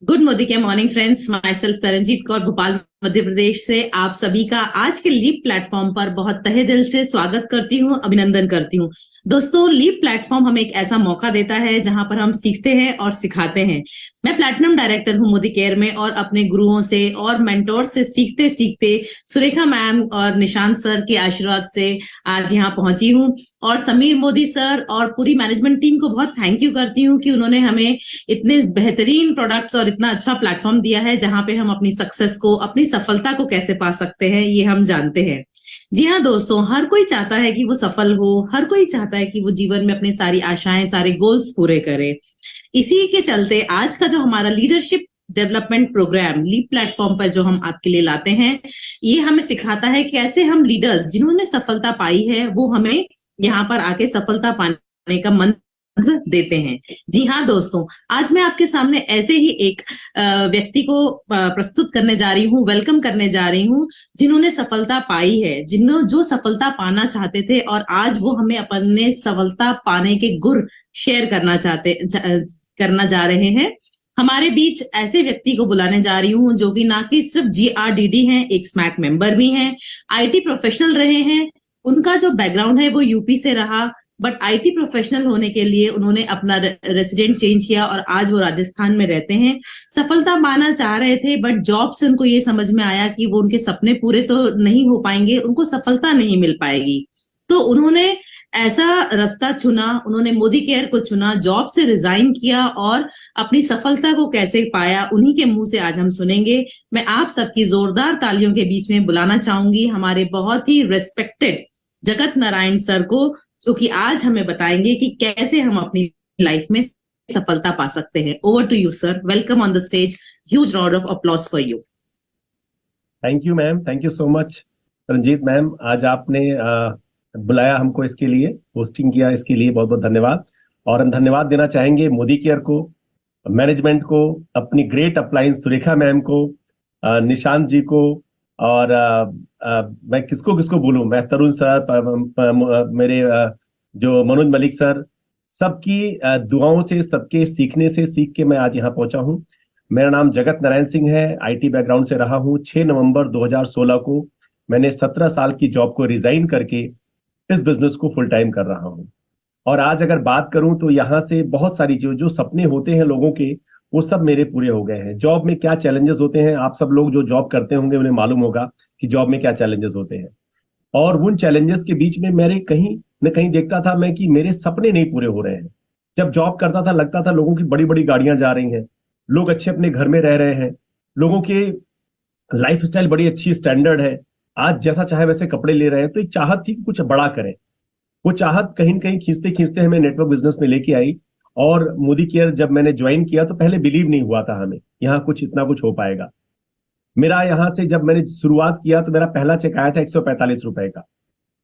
Good Modi के morning friends, myself Taranjeet Kaur, Bhopal Madhya Pradesh से आप सभी का आज के लीप प्लेटफॉर्म पर बहुत तहे दिल से स्वागत करती हूँ, अभिनंदन करती हूँ। दोस्तों, लीप प्लेटफॉर्म हमें एक ऐसा मौका देता है जहां पर हम सीखते हैं और सिखाते हैं। मैं प्लैटिनम डायरेक्टर हूँ मोदी केयर में और अपने गुरुओं से और मेंटोर से सीखते सीखते सुरेखा मैम और निशांत सर के आशीर्वाद से आज यहाँ पहुंची हूँ। और समीर मोदी सर और पूरी मैनेजमेंट टीम को बहुत थैंक यू करती हूँ कि उन्होंने हमें इतने बेहतरीन प्रोडक्ट्स और इतना अच्छा प्लेटफॉर्म दिया है जहां पे हम अपनी सक्सेस को, अपनी सफलता को कैसे पा सकते हैं, ये हम जानते हैं। जी हाँ दोस्तों, हर कोई चाहता है कि वो सफल हो, हर कोई चाहता है कि वो जीवन में अपनी सारी आशाएं, सारे गोल्स पूरे करे। इसी के चलते आज का जो हमारा leadership development program leap platform पर जो हम आपके लिए लाते हैं, ये हमें सिखाता है कि कैसे हम लीडर्स जिन्होंने सफलता पाई है वो हमें यहाँ पर आके सफलता पाने का मंत्र देते हैं। जी हाँ दोस्तों, आज मैं आपके सामने ऐसे ही एक व्यक्ति को प्रस्तुत करने जा रही हूँ, वेलकम करने जा रही हूँ, जिन्होंने सफलता पाई है, जिन्होंने जो सफलता पाना चाहते थे और आज वो हमें अपने सफलता पाने के गुर शेयर करना जा रहे हैं। हमारे बीच ऐसे व्यक्ति को बुलाने जा रही हूँ जो कि ना कि सिर्फ GRDD हैं, एक स्मैक मेंबर भी हैं, IT प्रोफेशनल रहे हैं। उनका जो बैकग्राउंड है वो यूपी से रहा, बट IT प्रोफेशनल होने के लिए उन्होंने अपना रेसिडेंट चेंज किया और आज वो राजस्थान में रहते हैं। सफलता पाना चाह रहे थे बट जॉब से उनको ये समझ में आया कि वो उनके सपने पूरे तो नहीं हो पाएंगे, उनको सफलता नहीं मिल पाएगी। तो उन्होंने ऐसा रास्ता चुना, उन्होंने मोदी केयर को चुना, जॉब से रिजाइन किया और अपनी सफलता को कैसे पाया, उन्हीं के मुंह से आज हम सुनेंगे। मैं आप सबकी जोरदार तालियों के बीच में बुलाना चाहूंगी हमारे बहुत ही रेस्पेक्टेड जगत नारायण सर को, जो कि आज हमें बताएंगे कि कैसे हम अपनी लाइफ में सफलता पा सकते हैं। Over to you sir, welcome on the stage, huge round of applause for you. Thank you ma'am, thank you so much Ranjeet ma'am. आज आपने बुलाया हमको, इसके लिए होस्टिंग किया, इसके लिए बहुत बहुत धन्यवाद। और हम धन्यवाद देना चाहेंगे मोदी केयर को, मैनेजमेंट को, अपनी ग्रेट अप्लायंस सुरेखा मैम को, निशांत जी को, और मैं किसको किसको बोलूं, मैं तरुण सर, मेरे जो मनोज मलिक सर, सबकी दुआओं से, सबके सीखने से सीख के मैं आज यहाँ पहुंचा हूँ। मेरा नाम जगत नारायण सिंह है, IT बैकग्राउंड से रहा हूँ। 6 नवंबर 2016 को मैंने 17 साल की जॉब को रिजाइन करके इस बिजनेस को फुल टाइम कर रहा हूँ। और आज अगर बात करूं तो यहाँ से बहुत सारी जो जो सपने होते हैं लोगों के, वो सब मेरे पूरे हो गए हैं। जॉब में क्या चैलेंजेस होते हैं, आप सब लोग जो जॉब करते होंगे उन्हें मालूम होगा कि जॉब में क्या चैलेंजेस होते हैं। और उन चैलेंजेस के बीच में मेरे कहीं न कहीं देखता था मैं कि मेरे सपने नहीं पूरे हो रहे हैं। जब जॉब करता था लगता था लोगों की बड़ी बड़ी गाड़ियां जा रही हैं, लोग अच्छे अपने घर में रह रहे हैं, लोगों के लाइफ स्टाइल बड़ी अच्छी स्टैंडर्ड है, आज जैसा चाहे वैसे कपड़े ले रहे हैं। तो एक चाहत थी कि कुछ बड़ा करें। वो चाहत कहीं न कहीं खींचते खींचते हमें नेटवर्क बिजनेस में लेके आई। और मोदी केयर जब मैंने ज्वाइन किया तो पहले बिलीव नहीं हुआ था हमें यहाँ कुछ इतना कुछ हो पाएगा। मेरा यहाँ से जब मैंने शुरुआत किया तो मेरा पहला चेक आया था 145 रुपए का।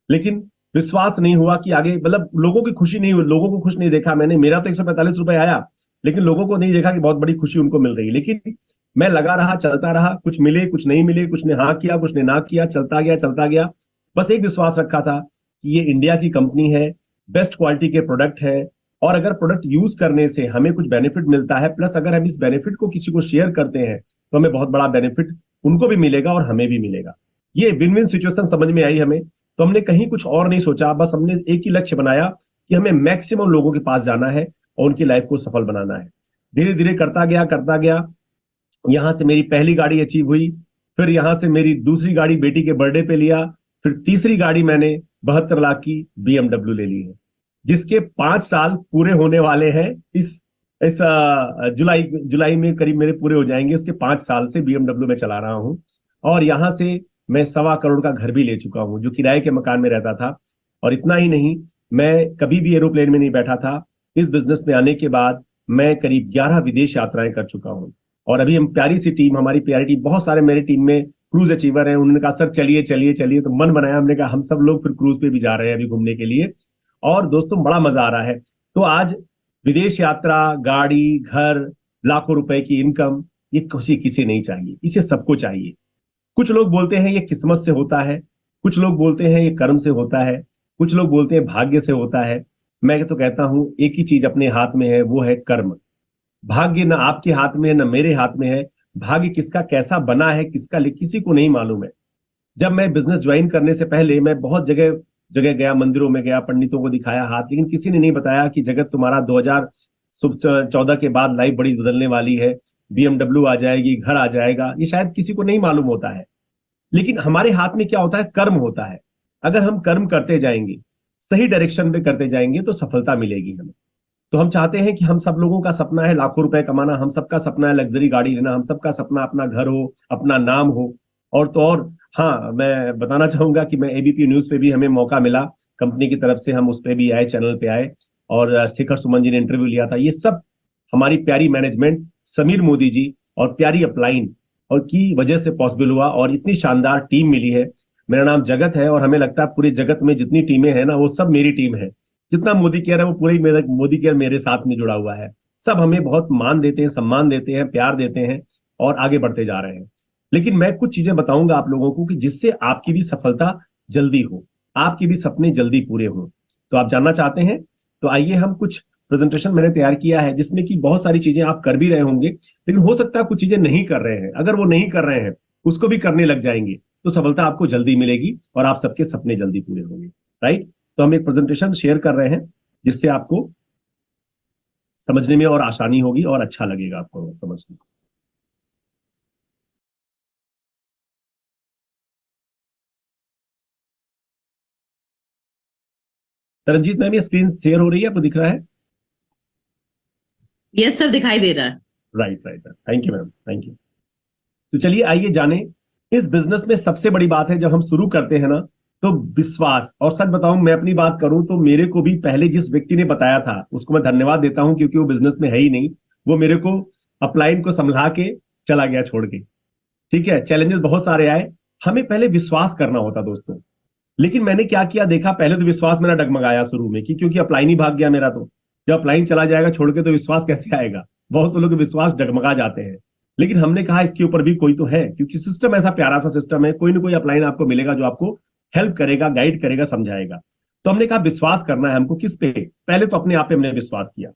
लेकिन विश्वास नहीं हुआ कि आगे, मतलब लोगों की खुशी नहीं हुई, लोगों को खुश नहीं देखा मैंने। मेरा तो 145 रुपए आया, लेकिन लोगों को नहीं देखा कि बहुत बड़ी खुशी उनको मिल रही है। लेकिन मैं लगा रहा, चलता रहा, कुछ मिले कुछ नहीं मिले, कुछ ने हाँ किया कुछ ने ना किया, चलता गया चलता गया। बस एक विश्वास रखा था कि ये इंडिया की कंपनी है, बेस्ट क्वालिटी के प्रोडक्ट है, और अगर प्रोडक्ट यूज करने से हमें कुछ बेनिफिट मिलता है, प्लस अगर हम इस बेनिफिट को किसी को शेयर करते हैं तो हमें बहुत बड़ा बेनिफिट उनको भी मिलेगा और हमें भी मिलेगा। ये विन विन सिचुएशन समझ में आई हमें। तो हमने कहीं कुछ और नहीं सोचा, बस हमने एक ही लक्ष्य बनाया कि हमें मैक्सिमम लोगों के पास जाना है और उनकी लाइफ को सफल बनाना है। धीरे धीरे करता गया करता गया। यहां से मेरी पहली गाड़ी अचीव हुई, फिर यहां से मेरी दूसरी गाड़ी बेटी के बर्थडे पे लिया, फिर तीसरी गाड़ी मैंने 72 लाख की BMW ले ली है, जिसके 5 साल पूरे होने वाले हैं। इस जुलाई जुलाई में करीब मेरे पूरे हो जाएंगे। उसके 5 साल से BMW में चला रहा हूं। और यहां से मैं 1.25 करोड़ का घर भी ले चुका हूं, जो किराए के मकान में रहता था। और इतना ही नहीं, मैं कभी भी एरोप्लेन में नहीं बैठा था। इस बिजनेस में आने के बाद मैं करीब 11 विदेश यात्राएं कर चुका हूं। और अभी हम प्यारी सी टीम, हमारी प्यारी टीम, बहुत सारे मेरे टीम में क्रूज अचीवर हैं। उन्होंने कहा सर चलिए चलिए चलिए, तो मन बनाया, हमने कहा हम सब लोग फिर क्रूज पे भी जा रहे हैं अभी घूमने के लिए। और दोस्तों बड़ा मजा आ रहा है। तो आज विदेश यात्रा, गाड़ी, घर, लाखों रुपए की इनकम, ये किसी किसी नहीं चाहिए, इसे सबको चाहिए। कुछ लोग बोलते हैं ये किस्मत से होता है, कुछ लोग बोलते हैं ये कर्म से होता है, कुछ लोग बोलते हैं भाग्य से होता है। मैं तो कहता हूं एक ही चीज अपने हाथ में है, वो है कर्म। भाग्य ना आपके हाथ में है ना मेरे हाथ में है। भाग्य किसका कैसा बना है किसी को नहीं मालूम है। जब मैं बिजनेस ज्वाइन करने से पहले मैं बहुत जगह जगह गया, मंदिरों में गया, पंडितों को दिखाया हाथ, लेकिन किसी ने नहीं बताया कि जगत तुम्हारा 2014 के बाद लाइफ बड़ी बदलने वाली है। BMW आ जाएगी, घर आ जाएगा, ये शायद किसी को नहीं मालूम होता है। लेकिन हमारे हाथ में क्या होता है? कर्म होता है। अगर हम कर्म करते जाएंगे, सही डायरेक्शन में करते जाएंगे तो सफलता मिलेगी हमें। तो हम चाहते हैं कि हम सब लोगों का सपना है लाखों रुपए कमाना, हम सबका सपना है लग्जरी गाड़ी लेना, हम सबका सपना अपना घर हो, अपना नाम हो। और तो और, हाँ, मैं बताना चाहूंगा कि मैं एबीपी न्यूज पे भी हमें मौका मिला, कंपनी की तरफ से हम उस पे भी आए, चैनल पे आए, और शिखर सुमन जी ने इंटरव्यू लिया था। ये सब हमारी प्यारी मैनेजमेंट, समीर मोदी जी और प्यारी अपलाइन और की वजह से पॉसिबल हुआ, और इतनी शानदार टीम मिली है। मेरा नाम जगत है, और हमें लगता है पूरे जगत में जितनी टीमें हैं ना, वो सब मेरी टीम है। जितना मोदी केयर है वो पूरी मोदी केयर मेरे साथ में जुड़ा हुआ है। सब हमें बहुत मान देते हैं, सम्मान देते हैं, प्यार देते हैं, और आगे बढ़ते जा रहे हैं। लेकिन मैं कुछ चीजें बताऊंगा आप लोगों को कि जिससे आपकी भी सफलता जल्दी हो, आपके भी सपने जल्दी पूरे हों। तो आप जानना चाहते हैं? तो आइए, हम कुछ प्रेजेंटेशन मैंने तैयार किया है जिसमें कि बहुत सारी चीजें आप कर भी रहे होंगे, लेकिन हो सकता है कुछ चीजें नहीं कर रहे हैं। अगर वो नहीं कर रहे हैं, उसको भी करने लग जाएंगे, तो सफलता आपको जल्दी मिलेगी और आप सबके सपने जल्दी पूरे होंगे। राइट? तो हम एक प्रेजेंटेशन शेयर कर रहे हैं जिससे आपको समझने में और आसानी होगी और अच्छा लगेगा आपको समझने को। तरनजीत मैम, ये स्क्रीन शेयर हो रही है, आपको दिख रहा है? यस सर, दिखाई दे रहा है। Right right, thank you ma'am, thank you. तो चलिए आइए जाने, इस बिजनेस में सबसे बड़ी बात है जब हम शुरू करते हैं ना, तो विश्वास। और सच बताऊं, मैं अपनी बात करूं तो मेरे को भी पहले जिस व्यक्ति ने बताया था उसको मैं धन्यवाद देता हूं, क्योंकि वो बिजनेस में है ही नहीं। वो मेरे को अपलाइन को संभला के चला गया छोड़ के। ठीक है, चैलेंजेस बहुत सारे आए, हमें पहले विश्वास करना होता दोस्तों। लेकिन मैंने क्या किया, देखा, पहले तो विश्वास मेरा डगमगाया शुरू में क्योंकि अपलाइन ही भाग गया मेरा। तो जब अपलाइन चला जाएगा छोड़ के तो विश्वास कैसे आएगा? बहुत से लोग के विश्वास डगमगा जाते हैं। लेकिन हमने कहा इसके ऊपर भी कोई तो है, क्योंकि सिस्टम ऐसा प्यारा सा सिस्टम है, कोई ना कोई अपलाइन आपको मिलेगा जो आपको हेल्प करेगा, गाइड करेगा, समझाएगा। तो हमने कहा विश्वास करना है हमको। किस पे? पहले तो अपने आप पे हमने विश्वास किया।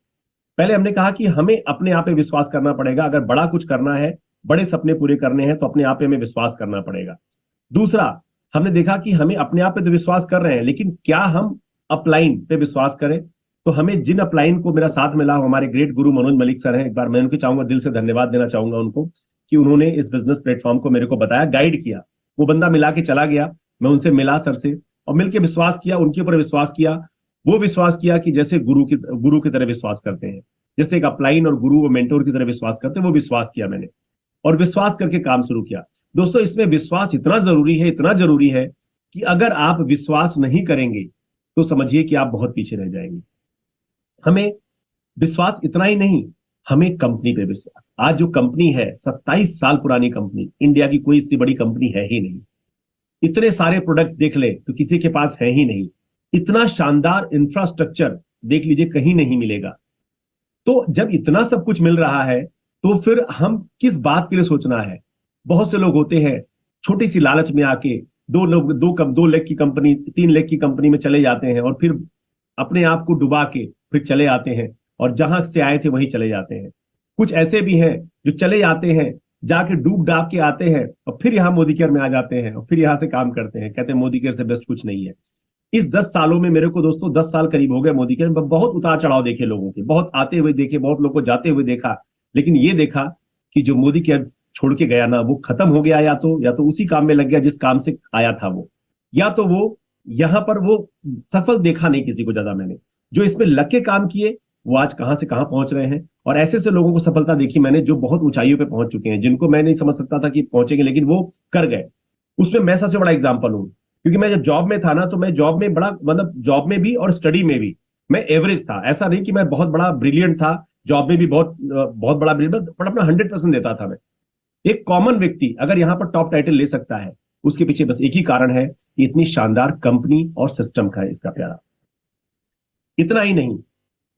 पहले हमने कहा कि हमें अपने आप पे विश्वास करना पड़ेगा। अगर बड़ा कुछ करना है, बड़े सपने पूरे करने हैं, तो अपने आप पे हमें विश्वास करना पड़ेगा। दूसरा, हमने देखा कि हमें अपने आप पे तो विश्वास कर रहे हैं, लेकिन क्या हम अपलाइन पे विश्वास करें? तो हमें जिन अपलाइन को मेरा साथ मिला, हमारे ग्रेट गुरु मनोज मलिक सर हैं, एक बार मैं उनके चाहूंगा दिल से धन्यवाद देना चाहूंगा उनको, कि उन्होंने इस बिजनेस प्लेटफॉर्म को मेरे को बताया, गाइड किया। वो बंदा मिला के चला गया, मैं उनसे मिला सर से, और मिलकर विश्वास किया, उनके ऊपर विश्वास किया। वो विश्वास किया कि जैसे गुरु की तरह विश्वास करते हैं, जैसे एक अपलाइन और गुरु और मेंटोर की तरह विश्वास करते हैं, वो विश्वास किया मैंने, और विश्वास करके काम शुरू किया। दोस्तों, इसमें विश्वास इतना जरूरी है, इतना जरूरी है कि अगर आप विश्वास नहीं करेंगे तो समझिए कि आप बहुत पीछे रह जाएंगे। हमें विश्वास इतना ही नहीं, हमें कंपनी पे विश्वास। आज जो कंपनी है, 27 साल पुरानी कंपनी, इंडिया की कोई इससे बड़ी कंपनी है ही नहीं। इतने सारे प्रोडक्ट देख ले तो किसी के पास है ही नहीं। इतना शानदार इंफ्रास्ट्रक्चर देख लीजिए, कहीं नहीं मिलेगा। तो जब इतना सब कुछ मिल रहा है, तो फिर हम किस बात के लिए सोचना है? बहुत से लोग होते हैं छोटी सी लालच में आके 2 लाख की कंपनी, 3 लाख की कंपनी में चले जाते हैं, और फिर अपने आप को डुबा के फिर चले आते हैं, और जहां से आए थे वहीं चले जाते हैं। कुछ ऐसे भी हैं जो चले जाते हैं, जाके डूब डाब के आते हैं, और फिर यहाँ मोदी केयर में आ जाते हैं, और फिर यहाँ से काम करते हैं, कहते हैं मोदी केयर से बेस्ट कुछ नहीं है। इस 10 सालों में मेरे को दोस्तों 10 साल करीब हो गए मोदी केयर में, बहुत उतार चढ़ाव देखे लोगों के, बहुत आते हुए देखे, बहुत लोग को जाते हुए देखा। लेकिन ये देखा कि जो मोदी केयर छोड़ के गया ना, वो खत्म हो गया, या तो उसी काम में लग गया जिस काम से आया था वो, या तो वो यहां पर वो सफल देखा नहीं किसी को ज्यादा मैंने। जो इसमें लग के काम किए, वो आज कहां से कहां पहुंच रहे हैं। और ऐसे ऐसे लोगों को सफलता देखी मैंने जो बहुत ऊंचाइयों पे पहुंच चुके हैं, जिनको मैं नहीं समझ सकता था कि पहुंचेंगे, लेकिन वो कर गए। उसमें मैं सबसे बड़ा एग्जाम्पल हूं, क्योंकि मैं जब जॉब में था ना, तो मैं जॉब में बड़ा, मतलब जॉब में भी और स्टडी में भी मैं एवरेज था। ऐसा नहीं कि मैं बहुत बड़ा ब्रिलियंट था, जॉब में भी बहुत बहुत बड़ा ब्रिलियंट, बट अपना 100% देता था मैं। एक कॉमन व्यक्ति अगर यहां पर टॉप टाइटल ले सकता है, उसके पीछे बस एक ही कारण है, इतनी शानदार कंपनी और सिस्टम का है इसका प्यारा। इतना ही नहीं,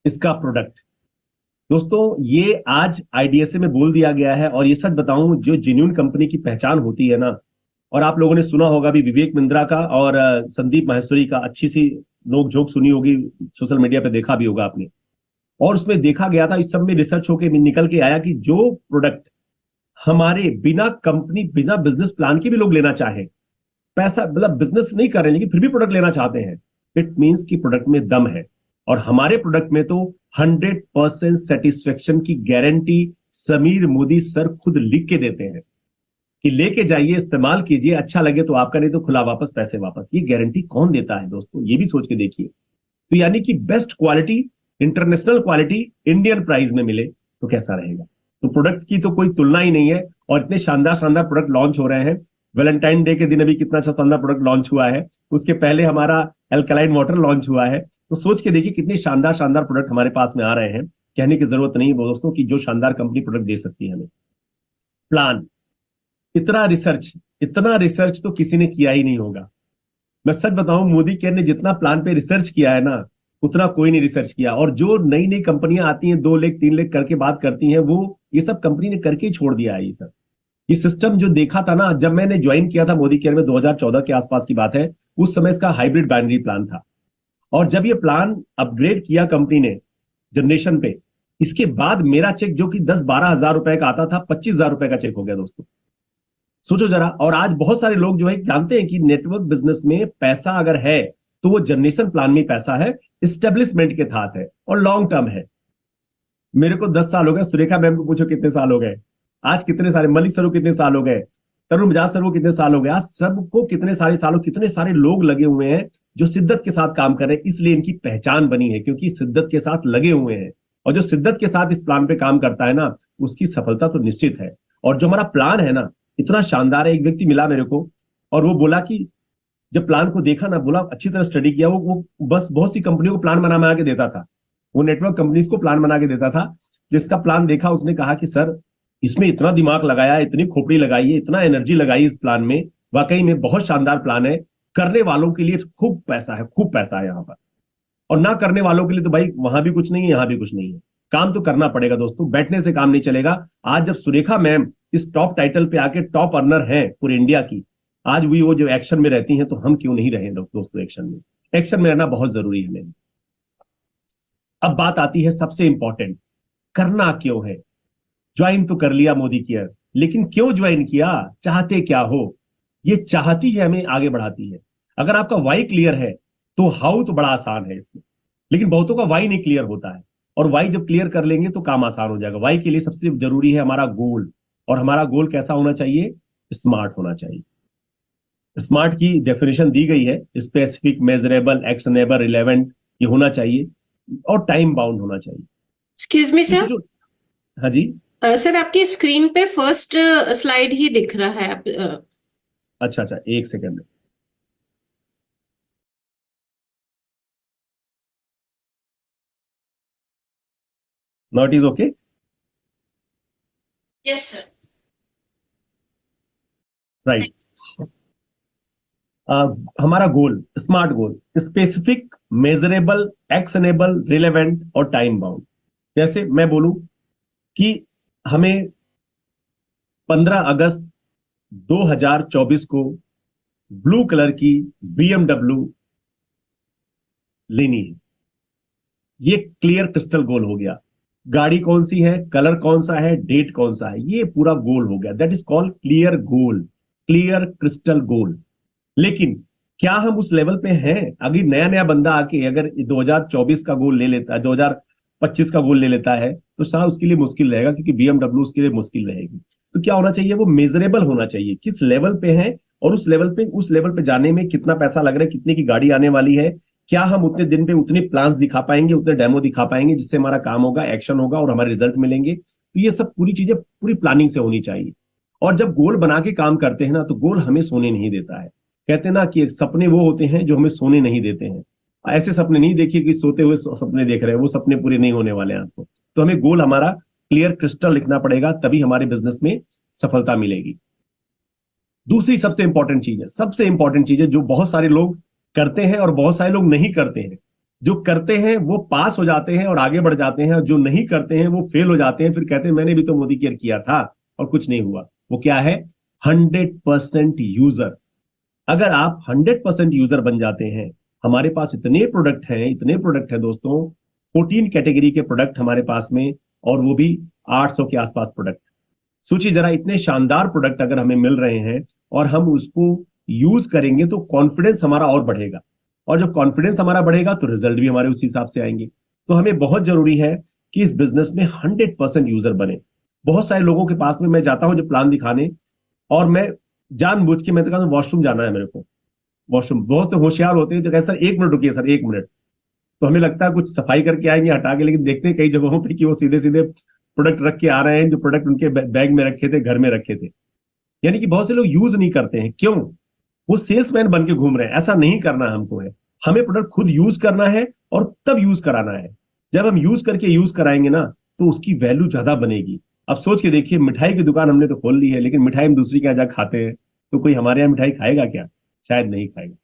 इसका प्रोडक्ट। दोस्तों, ये आज आईडीएसए में बोल दिया गया है, और ये सच बताऊं, जो जेन्युइन कंपनी की पहचान होती है ना, और आप लोगों ने सुना होगा भी विवेक बिंद्रा का और संदीप माहेश्वरी का, अच्छी सी नोक झोंक सुनी होगी, सोशल मीडिया पे देखा भी होगा आपने। और उसमें देखा गया था, इस सब में रिसर्च होके निकल के आया कि जो प्रोडक्ट हमारे बिना कंपनी बिना बिजनेस प्लान के भी लोग लेना चाहे, पैसा मतलब बिजनेस नहीं कर रहे लेकिन फिर भी प्रोडक्ट लेना चाहते हैं, इट मींस कि प्रोडक्ट में दम है। और हमारे प्रोडक्ट में तो 100% सेटिस्फेक्शन की गारंटी समीर मोदी सर खुद लिख के देते हैं कि लेके जाइए, इस्तेमाल कीजिए, अच्छा लगे तो आपका, नहीं तो खुला वापस, पैसे वापस। ये गारंटी कौन देता है दोस्तों, ये भी सोच के देखिए। तो यानी कि best quality, international quality Indian price में मिले तो कैसा रहेगा। तो प्रोडक्ट की तो कोई तुलना ही नहीं है। और इतने शानदार शानदार प्रोडक्ट लॉन्च हो रहे हैं। वैलेंटाइन डे के दिन अभी कितना अच्छा शानदार प्रोडक्ट लॉन्च हुआ है, उसके पहले हमारा अल्कलाइन वाटर लॉन्च हुआ है। तो सोच के देखिए कितने शानदार शानदार प्रोडक्ट हमारे पास में आ रहे हैं। कहने की जरूरत नहीं है दोस्तों कि जो शानदार कंपनी प्रोडक्ट दे सकती है हमें। प्लान, इतना रिसर्च तो किसी ने किया ही नहीं होगा। मैं सच बताऊं, मोदी केयर ने जितना प्लान पे रिसर्च किया है ना, उतना कोई नहीं रिसर्च किया। और जो नई नई कंपनियां आती हैं 2 लाख 3 लाख करके बात करती हैं, वो ये सब कंपनी ने करके ही छोड़ दिया है। ये सब ये सिस्टम जो देखा था ना, जब मैंने ज्वाइन किया था मोदी केयर में 2014 के आसपास की बात है, उस समय इसका हाइब्रिड बाइनरी प्लान था। और जब ये प्लान अपग्रेड किया कंपनी ने जनरेशन पे, इसके बाद मेरा चेक जो कि 10-12 हजार रुपए का आता था, 25 हजार रुपए का चेक हो गया दोस्तों। सोचो जरा। और आज बहुत सारे लोग जो है जानते हैं कि नेटवर्क बिजनेस में पैसा अगर है तो वो जनरेशन प्लान में पैसा है, स्टेब्लिशमेंट के साथ है और लॉन्ग टर्म है। मेरे को 10 साल हो गए, सुरेखा मैम को पूछो कितने साल हो गए, आज कितने सारे, मलिक सर को कितने साल हो गए, तरुण बजाज सर को कितने साल हो गए, आज सबको कितने सारे सालों, कितने सारे लोग लगे हुए हैं जो शिद्दत के साथ काम कर रहे हैं। इसलिए इनकी पहचान बनी है, क्योंकि शिद्दत के साथ लगे हुए हैं। और जो शिद्दत के साथ इस प्लान पे काम करता है ना, उसकी सफलता तो निश्चित है। और जो हमारा प्लान है ना, इतना शानदार है। एक व्यक्ति मिला मेरे को और वो बोला कि जब प्लान को देखा ना, बोला अच्छी तरह स्टडी किया। वो बस बहुत सी कंपनियों को प्लान बना के देता था, वो नेटवर्क कंपनीज को प्लान बना के देता था। जिसका प्लान देखा उसने कहा कि सर इसमें इतना दिमाग लगाया, इतनी खोपड़ी लगाई है, इतना एनर्जी लगाई इस प्लान में, वाकई में बहुत शानदार प्लान है। करने वालों के लिए खूब पैसा है, खूब पैसा है यहाँ पर। और ना करने वालों के लिए तो भाई वहां भी कुछ नहीं है, यहां भी कुछ नहीं है। काम तो करना पड़ेगा दोस्तों, बैठने से काम नहीं चलेगा। आज जब सुरेखा मैम इस टॉप टाइटल पे आके टॉप अर्नर हैं पूरे इंडिया की, आज भी वो जो एक्शन में रहती हैं, तो हम क्यों नहीं रहे दोस्तों एक्शन में। एक्शन में रहना बहुत जरूरी है मेरे। अब बात आती है सबसे इंपॉर्टेंट, करना क्यों है। ज्वाइन तो कर लिया मोदी केयर, लेकिन क्यों ज्वाइन किया, चाहते क्या हो। ये चाहती है हमें आगे बढ़ाती है। अगर आपका वाई क्लियर है तो हाउ तो बड़ा आसान है इसमें, लेकिन बहुतों का वाई नहीं क्लियर होता है। और वाई जब क्लियर कर लेंगे तो काम आसान हो जाएगा। वाई के लिए सबसे जरूरी है हमारा गोल। और हमारा गोल कैसा होना चाहिए, स्मार्ट होना चाहिए। स्मार्ट की डेफिनेशन दी गई है, स्पेसिफिक, मेजरेबल, एक्शनेबल, रिलेवेंट ये होना चाहिए, और टाइम बाउंड होना चाहिए। Excuse me sir. हाँ जी। सर आपकी स्क्रीन पे फर्स्ट स्लाइड ही दिख रहा है। अच्छा अच्छा, एक second. Not is okay. Yes sir. Right. हमारा goal, smart goal, specific, measurable, actionable, relevant और टाइम बाउंड। जैसे मैं बोलूं कि हमें 15 अगस्त 2024 को ब्लू कलर की BMW लेनी है, ये क्लियर क्रिस्टल गोल हो गया। गाड़ी कौन सी है, कलर कौन सा है, डेट कौन सा है, ये पूरा गोल हो गया। That is called clear goal, clear crystal goal. लेकिन क्या हम उस लेवल पे हैं। अगर नया नया बंदा आके अगर 2024 का गोल ले लेता है, 2025 का गोल ले लेता है, तो शायद उसके लिए मुश्किल रहेगा, क्योंकि BMW उसके लिए मुश्किल रहेगी। तो क्या होना चाहिए, वो मेजरेबल होना चाहिए, किस लेवल पे है, और उस लेवल पे जाने में कितना पैसा लग रहा है, कितने की गाड़ी आने वाली है, क्या हम उतने दिन पे उतने प्लान्स दिखा पाएंगे, उतने डेमो दिखा पाएंगे, जिससे हमारा काम होगा, एक्शन होगा और हमारे रिजल्ट मिलेंगे। तो ये सब पूरी चीजें पूरी प्लानिंग से होनी चाहिए। और जब गोल बना के काम करते हैं ना, तो गोल हमें सोने नहीं देता है। कहते हैं ना कि सपने वो होते हैं जो हमें सोने नहीं देते हैं। ऐसे सपने नहीं देखिए कि सोते हुए सपने देख रहे हैं, वो सपने पूरे नहीं होने वाले हैं आपको। तो हमें गोल हमारा क्लियर क्रिस्टल लिखना पड़ेगा, तभी हमारे बिजनेस में सफलता मिलेगी। दूसरी सबसे इंपॉर्टेंट चीज है जो बहुत सारे लोग करते हैं और बहुत सारे लोग नहीं करते हैं। जो करते हैं वो पास हो जाते हैं और आगे बढ़ जाते हैं, और जो नहीं करते हैं वो फेल हो जाते हैं, फिर कहते हैं मैंने भी तो मोदी केयर किया था और कुछ नहीं हुआ। वो क्या है, 100% यूजर। अगर आप 100% यूजर बन जाते हैं, हमारे पास इतने प्रोडक्ट हैं दोस्तों, 14 कैटेगरी के प्रोडक्ट हमारे पास में, और वो भी 800 के आसपास प्रोडक्ट। सोचिए जरा, इतने शानदार प्रोडक्ट अगर हमें मिल रहे हैं और हम उसको यूज करेंगे तो कॉन्फिडेंस हमारा और बढ़ेगा, और जब कॉन्फिडेंस हमारा बढ़ेगा तो रिजल्ट भी हमारे उसी हिसाब से आएंगे। तो हमें बहुत जरूरी है कि इस बिजनेस में 100% यूजर बने। बहुत सारे लोगों के पास में मैं जाता हूं जो प्लान दिखाने, और मैं जानबूझ के मैं तो कहता हूं वॉशरूम जाना है मेरे को, वॉशरूम। बहुत से होशियार होते हैं जो कहते हैं सर 1 मिनट रुकिए सर, 1 मिनट। तो हमें लगता है कुछ सफाई करके आएंगे हटा के, लेकिन देखते हैं कई जगहों पे कि वो सीधे सीधे प्रोडक्ट रख के आ रहे हैं जो प्रोडक्ट उनके बैग में रखे थे, घर में रखे थे। यानी कि बहुत से लोग यूज नहीं करते हैं। क्यों? वो सेल्समैन बन के घूम रहे हैं। ऐसा नहीं करना हमको है, हमें प्रोडक्ट खुद यूज करना है और तब यूज कराना है। जब हम यूज करके यूज कराएंगे ना तो उसकी वैल्यू ज्यादा बनेगी। अब सोच के देखिए, मिठाई की दुकान हमने तो खोल ली है, लेकिन मिठाई हम दूसरी के यहाँ जाकर खाते हैं, तो कोई हमारे यहाँ मिठाई खाएगा क्या? शायद नहीं खाएगा।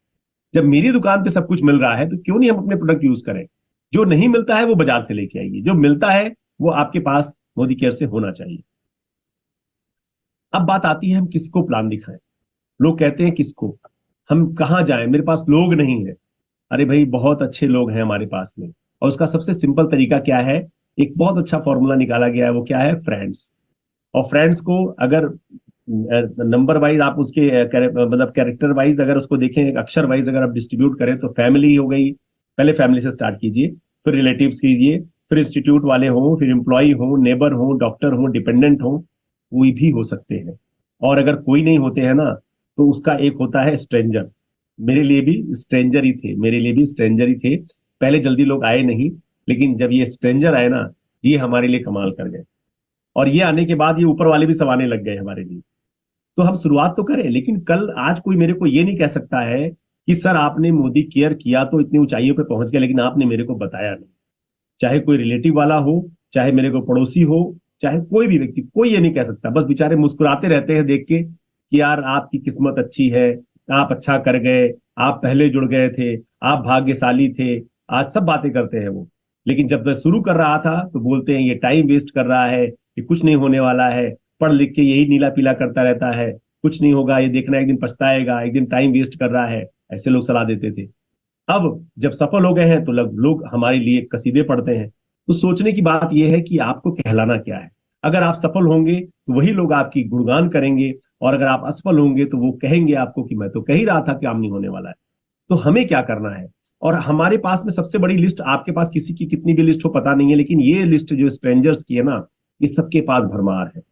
जब मेरी दुकान पे सब कुछ मिल रहा है तो क्यों नहीं हम अपने प्रोडक्ट यूज करें? जो नहीं मिलता है वो बाजार से लेके आइए, जो मिलता है वो आपके पास मोदी केयर से होना चाहिए। अब बात आती है हम किसको प्लान दिखाएं। लोग कहते हैं किसको, हम कहां जाएं, मेरे पास लोग नहीं है। अरे भाई, बहुत अच्छे लोग हैं हमारे पास में, और उसका सबसे सिंपल तरीका क्या है? एक बहुत अच्छा फॉर्मूला निकाला गया है, वो क्या है? फ्रेंड्स। और फ्रेंड्स को अगर नंबर वाइज आप उसके मतलब कैरेक्टर वाइज अगर उसको देखें, एक अक्षर वाइज अगर आप डिस्ट्रीब्यूट करें तो फैमिली हो गई, पहले फैमिली से स्टार्ट कीजिए, फिर रिलेटिव्स कीजिए, फिर इंस्टीट्यूट वाले हों, फिर एम्प्लॉय हों, नेबर हों, डॉक्टर हों, डिपेंडेंट हों, कोई भी हो सकते हैं। और अगर कोई नहीं होते हैं ना तो उसका एक होता है स्ट्रेंजर। मेरे लिए भी स्ट्रेंजर ही थे, मेरे लिए भी स्ट्रेंजर ही थे। पहले जल्दी लोग आए नहीं, लेकिन जब ये स्ट्रेंजर आए ना, ये हमारे लिए कमाल कर गए। और ये आने के बाद ये ऊपर वाले भी सब आने लग गए हमारे लिए। तो हम शुरुआत तो करें, लेकिन कल आज कोई मेरे को ये नहीं कह सकता है कि सर आपने मोदी केयर किया तो इतनी ऊंचाइयों पे पहुंच गया, लेकिन आपने मेरे को बताया नहीं। चाहे कोई रिलेटिव वाला हो, चाहे मेरे को पड़ोसी हो, चाहे कोई भी व्यक्ति, कोई ये नहीं कह सकता। बस बेचारे मुस्कुराते रहते हैं देख के कि यार आपकी किस्मत अच्छी है, आप अच्छा कर गए, आप पहले जुड़ गए थे, आप भाग्यशाली थे। आज सब बातें करते हैं वो, लेकिन जब मैं शुरू कर रहा था तो बोलते हैं ये टाइम वेस्ट कर रहा है, ये कुछ नहीं होने वाला है, पढ़ लिख के यही नीला पीला करता रहता है, कुछ नहीं होगा, ये देखना एक दिन पछताएगा, एक दिन टाइम वेस्ट कर रहा है। ऐसे लोग सलाह देते थे। अब जब सफल हो गए हैं तो लोग हमारे लिए कसीदे पढ़ते हैं। तो सोचने की बात यह है कि आपको कहलाना क्या है। अगर आप सफल होंगे तो वही लोग आपकी गुणगान करेंगे, और अगर आप असफल होंगे तो वो कहेंगे आपको कि मैं तो कह ही रहा था कि काम नहीं होने वाला है। तो हमें क्या करना है? और हमारे पास में सबसे बड़ी लिस्ट, आपके पास किसी की कितनी भी लिस्ट हो पता नहीं है, लेकिन ये लिस्ट जो स्ट्रेंजर्स की है ना, ये सबके पास भरमार है,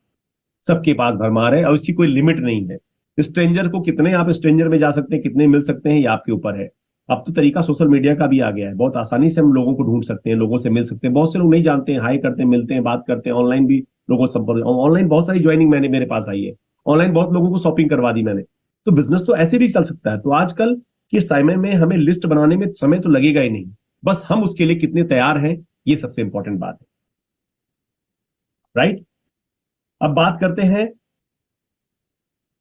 सबके पास भरमार है, और इसकी कोई लिमिट नहीं है। स्ट्रेंजर को कितने आप स्ट्रेंजर में जा सकते हैं, कितने मिल सकते हैं, ये आपके ऊपर है। अब तो तरीका सोशल मीडिया का भी आ गया है, बहुत आसानी से हम लोगों को ढूंढ सकते हैं, लोगों से मिल सकते हैं। बहुत से लोग नहीं जानते हैं, हाई करते हैं, मिलते हैं, बात करते हैं, ऑनलाइन भी लोगों से संपर्क। ऑनलाइन बहुत सारी ज्वाइनिंग मेरे पास आई है, ऑनलाइन बहुत लोगों को शॉपिंग करवा दी मैंने। तो बिजनेस तो ऐसे भी चल सकता है। तो आजकल के समय में हमें लिस्ट बनाने में समय तो लगेगा ही नहीं, बस हम उसके लिए कितने तैयार हैं, ये सबसे इंपॉर्टेंट बात है। राइट? अब बात करते हैं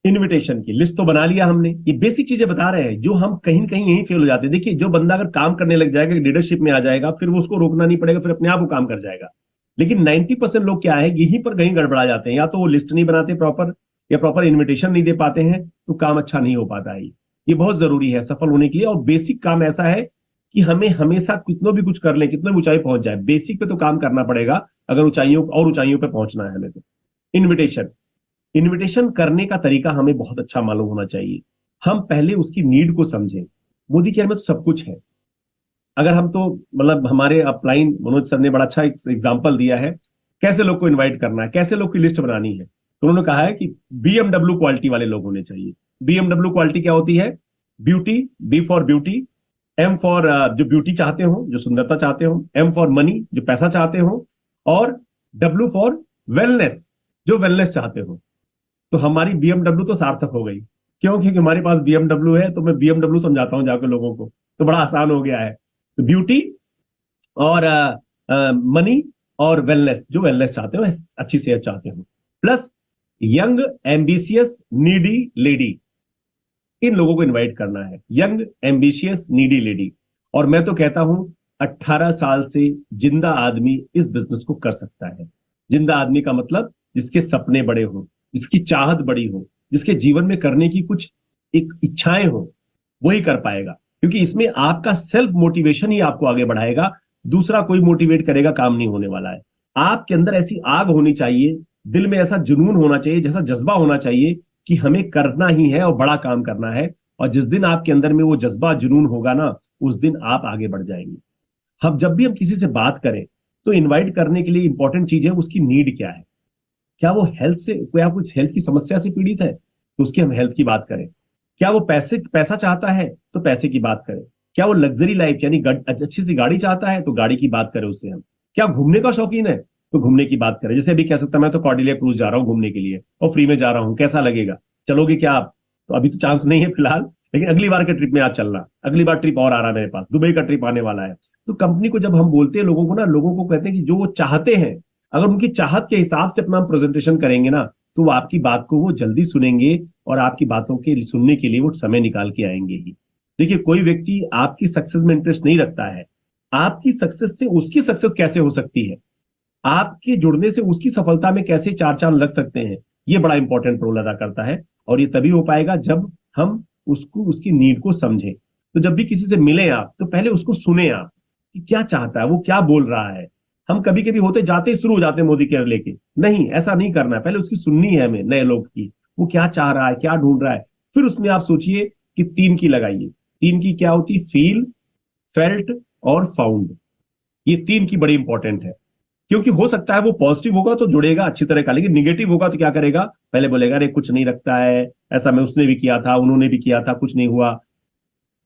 इनविटेशन की। लिस्ट तो बना लिया हमने, ये बेसिक चीजें बता रहे हैं जो हम कहीं कहीं यहीं फेल हो जाते हैं। देखिए, जो बंदा अगर काम करने लग जाएगा, लीडरशिप में आ जाएगा, फिर वो उसको रोकना नहीं पड़ेगा, फिर अपने आप वो काम कर जाएगा। लेकिन 90% लोग क्या है, यहीं पर कहीं गड़बड़ा जाते हैं। या तो वो लिस्ट नहीं बनाते प्रॉपर, या प्रॉपर इन्विटेशन नहीं दे पाते हैं, तो काम अच्छा नहीं हो पाता है। ये बहुत जरूरी है सफल होने के लिए। और बेसिक काम ऐसा है कि हमें हमेशा कितना भी कुछ कर लें, कितने भी ऊंचाई पहुंच जाए, बेसिक पे तो काम करना पड़ेगा अगर ऊंचाइयों पे पहुंचना है हमें। तो इनविटेशन करने का तरीका हमें बहुत अच्छा मालूम होना चाहिए। हम पहले उसकी नीड को समझें। मोदी केयर में तो सब कुछ है। अगर हम तो मतलब हमारे अपलाइन मनोज सर ने बड़ा अच्छा एग्जाम्पल दिया है कैसे लोग को इनवाइट करना है, कैसे लोग की लिस्ट बनानी है। तो उन्होंने कहा है कि BMW क्वालिटी वाले लोग होने चाहिए। BMW क्वालिटी क्या होती है? Beauty, B for beauty, M for जो ब्यूटी चाहते हो, जो सुंदरता चाहते हो, M फॉर मनी, जो पैसा चाहते हो, और W फॉर वेलनेस, जो वेलनेस चाहते हो। तो हमारी BMW तो सार्थक हो गई। क्यों? क्योंकि हमारे पास BMW है, तो मैं BMW समझाता हूं जाकर लोगों को, तो बड़ा आसान हो गया है। तो ब्यूटी और मनी और वेलनेस, जो वेलनेस चाहते हो, अच्छी सेहत चाहते हो, plus young ambitious needy lady, इन लोगों को इनवाइट करना है। Young ambitious needy lady. और मैं तो कहता हूं 18 साल से जिंदा आदमी इस बिजनेस को कर सकता है। जिंदा आदमी का मतलब जिसके सपने बड़े हो, जिसकी चाहत बड़ी हो, जिसके जीवन में करने की कुछ एक इच्छाएं हो, वही कर पाएगा। क्योंकि इसमें आपका सेल्फ मोटिवेशन ही आपको आगे बढ़ाएगा। दूसरा कोई मोटिवेट करेगा, काम नहीं होने वाला है। आपके अंदर ऐसी आग होनी चाहिए, दिल में ऐसा जुनून होना चाहिए, जैसा जज्बा होना चाहिए कि हमें करना ही है और बड़ा काम करना है। और जिस दिन आपके अंदर में वो जज्बा जुनून होगा ना, उस दिन आप आगे बढ़ जाएंगे। हम जब भी हम किसी से बात करें तो इनवाइट करने के लिए इंपॉर्टेंट चीज है उसकी नीड क्या है। क्या वो हेल्थ से, क्या कुछ हेल्थ की समस्या से पीड़ित है तो उसकी हम हेल्थ की बात करें। क्या वो पैसा चाहता है तो पैसे की बात करें। क्या वो लग्जरी लाइफ यानी अच्छी सी गाड़ी चाहता है तो गाड़ी की बात करें उससे हम। क्या घूमने का शौकीन है तो घूमने की बात करें। जैसे अभी कह सकता मैं तो कॉर्डिलिया क्रूज जा रहा हूँ घूमने के लिए और फ्री में जा रहा हूँ, कैसा लगेगा, चलोगे क्या आप? तो अभी तो चांस नहीं है फिलहाल, लेकिन अगली बार के ट्रिप में आप चलना, अगली बार ट्रिप और आ रहा है मेरे पास, दुबई का ट्रिप आने वाला है। तो कंपनी को जब हम बोलते हैं लोगों को ना, लोगों को कहते हैं कि जो वो चाहते हैं, अगर उनकी चाहत के हिसाब से अपना हम प्रेजेंटेशन करेंगे ना, तो वो आपकी बात को वो जल्दी सुनेंगे और आपकी बातों के सुनने के लिए वो समय निकाल के आएंगे ही। देखिए, कोई व्यक्ति आपकी सक्सेस में इंटरेस्ट नहीं रखता है, आपकी सक्सेस से उसकी सक्सेस कैसे हो सकती है, आपके जुड़ने से उसकी सफलता में कैसे चार चांद लग सकते हैं, ये बड़ा इंपॉर्टेंट रोल अदा करता है। और ये तभी हो पाएगा जब हम उसको, उसकी नीड को समझें। तो जब भी किसी से मिले आप तो पहले उसको सुने आप कि क्या चाहता है, वो क्या बोल रहा है। हम कभी कभी होते जाते ही शुरू हो जाते हैं मोदी केयर लेके, नहीं ऐसा नहीं करना है, पहले उसकी सुननी है हमें, नए लोग की, वो क्या चाह रहा है, क्या ढूंढ रहा है। फिर उसमें आप सोचिए कि 3 की लगाइए। 3 की क्या होती है? फील, फेल्ट और फाउंड। ये 3 की बड़ी इंपॉर्टेंट है, क्योंकि हो सकता है वो पॉजिटिव होगा तो जुड़ेगा अच्छी तरह का, लेकिन निगेटिव होगा तो क्या करेगा, पहले बोलेगा अरे कुछ नहीं रखता है, ऐसा मैं उसने भी किया था, उन्होंने भी किया था, कुछ नहीं हुआ।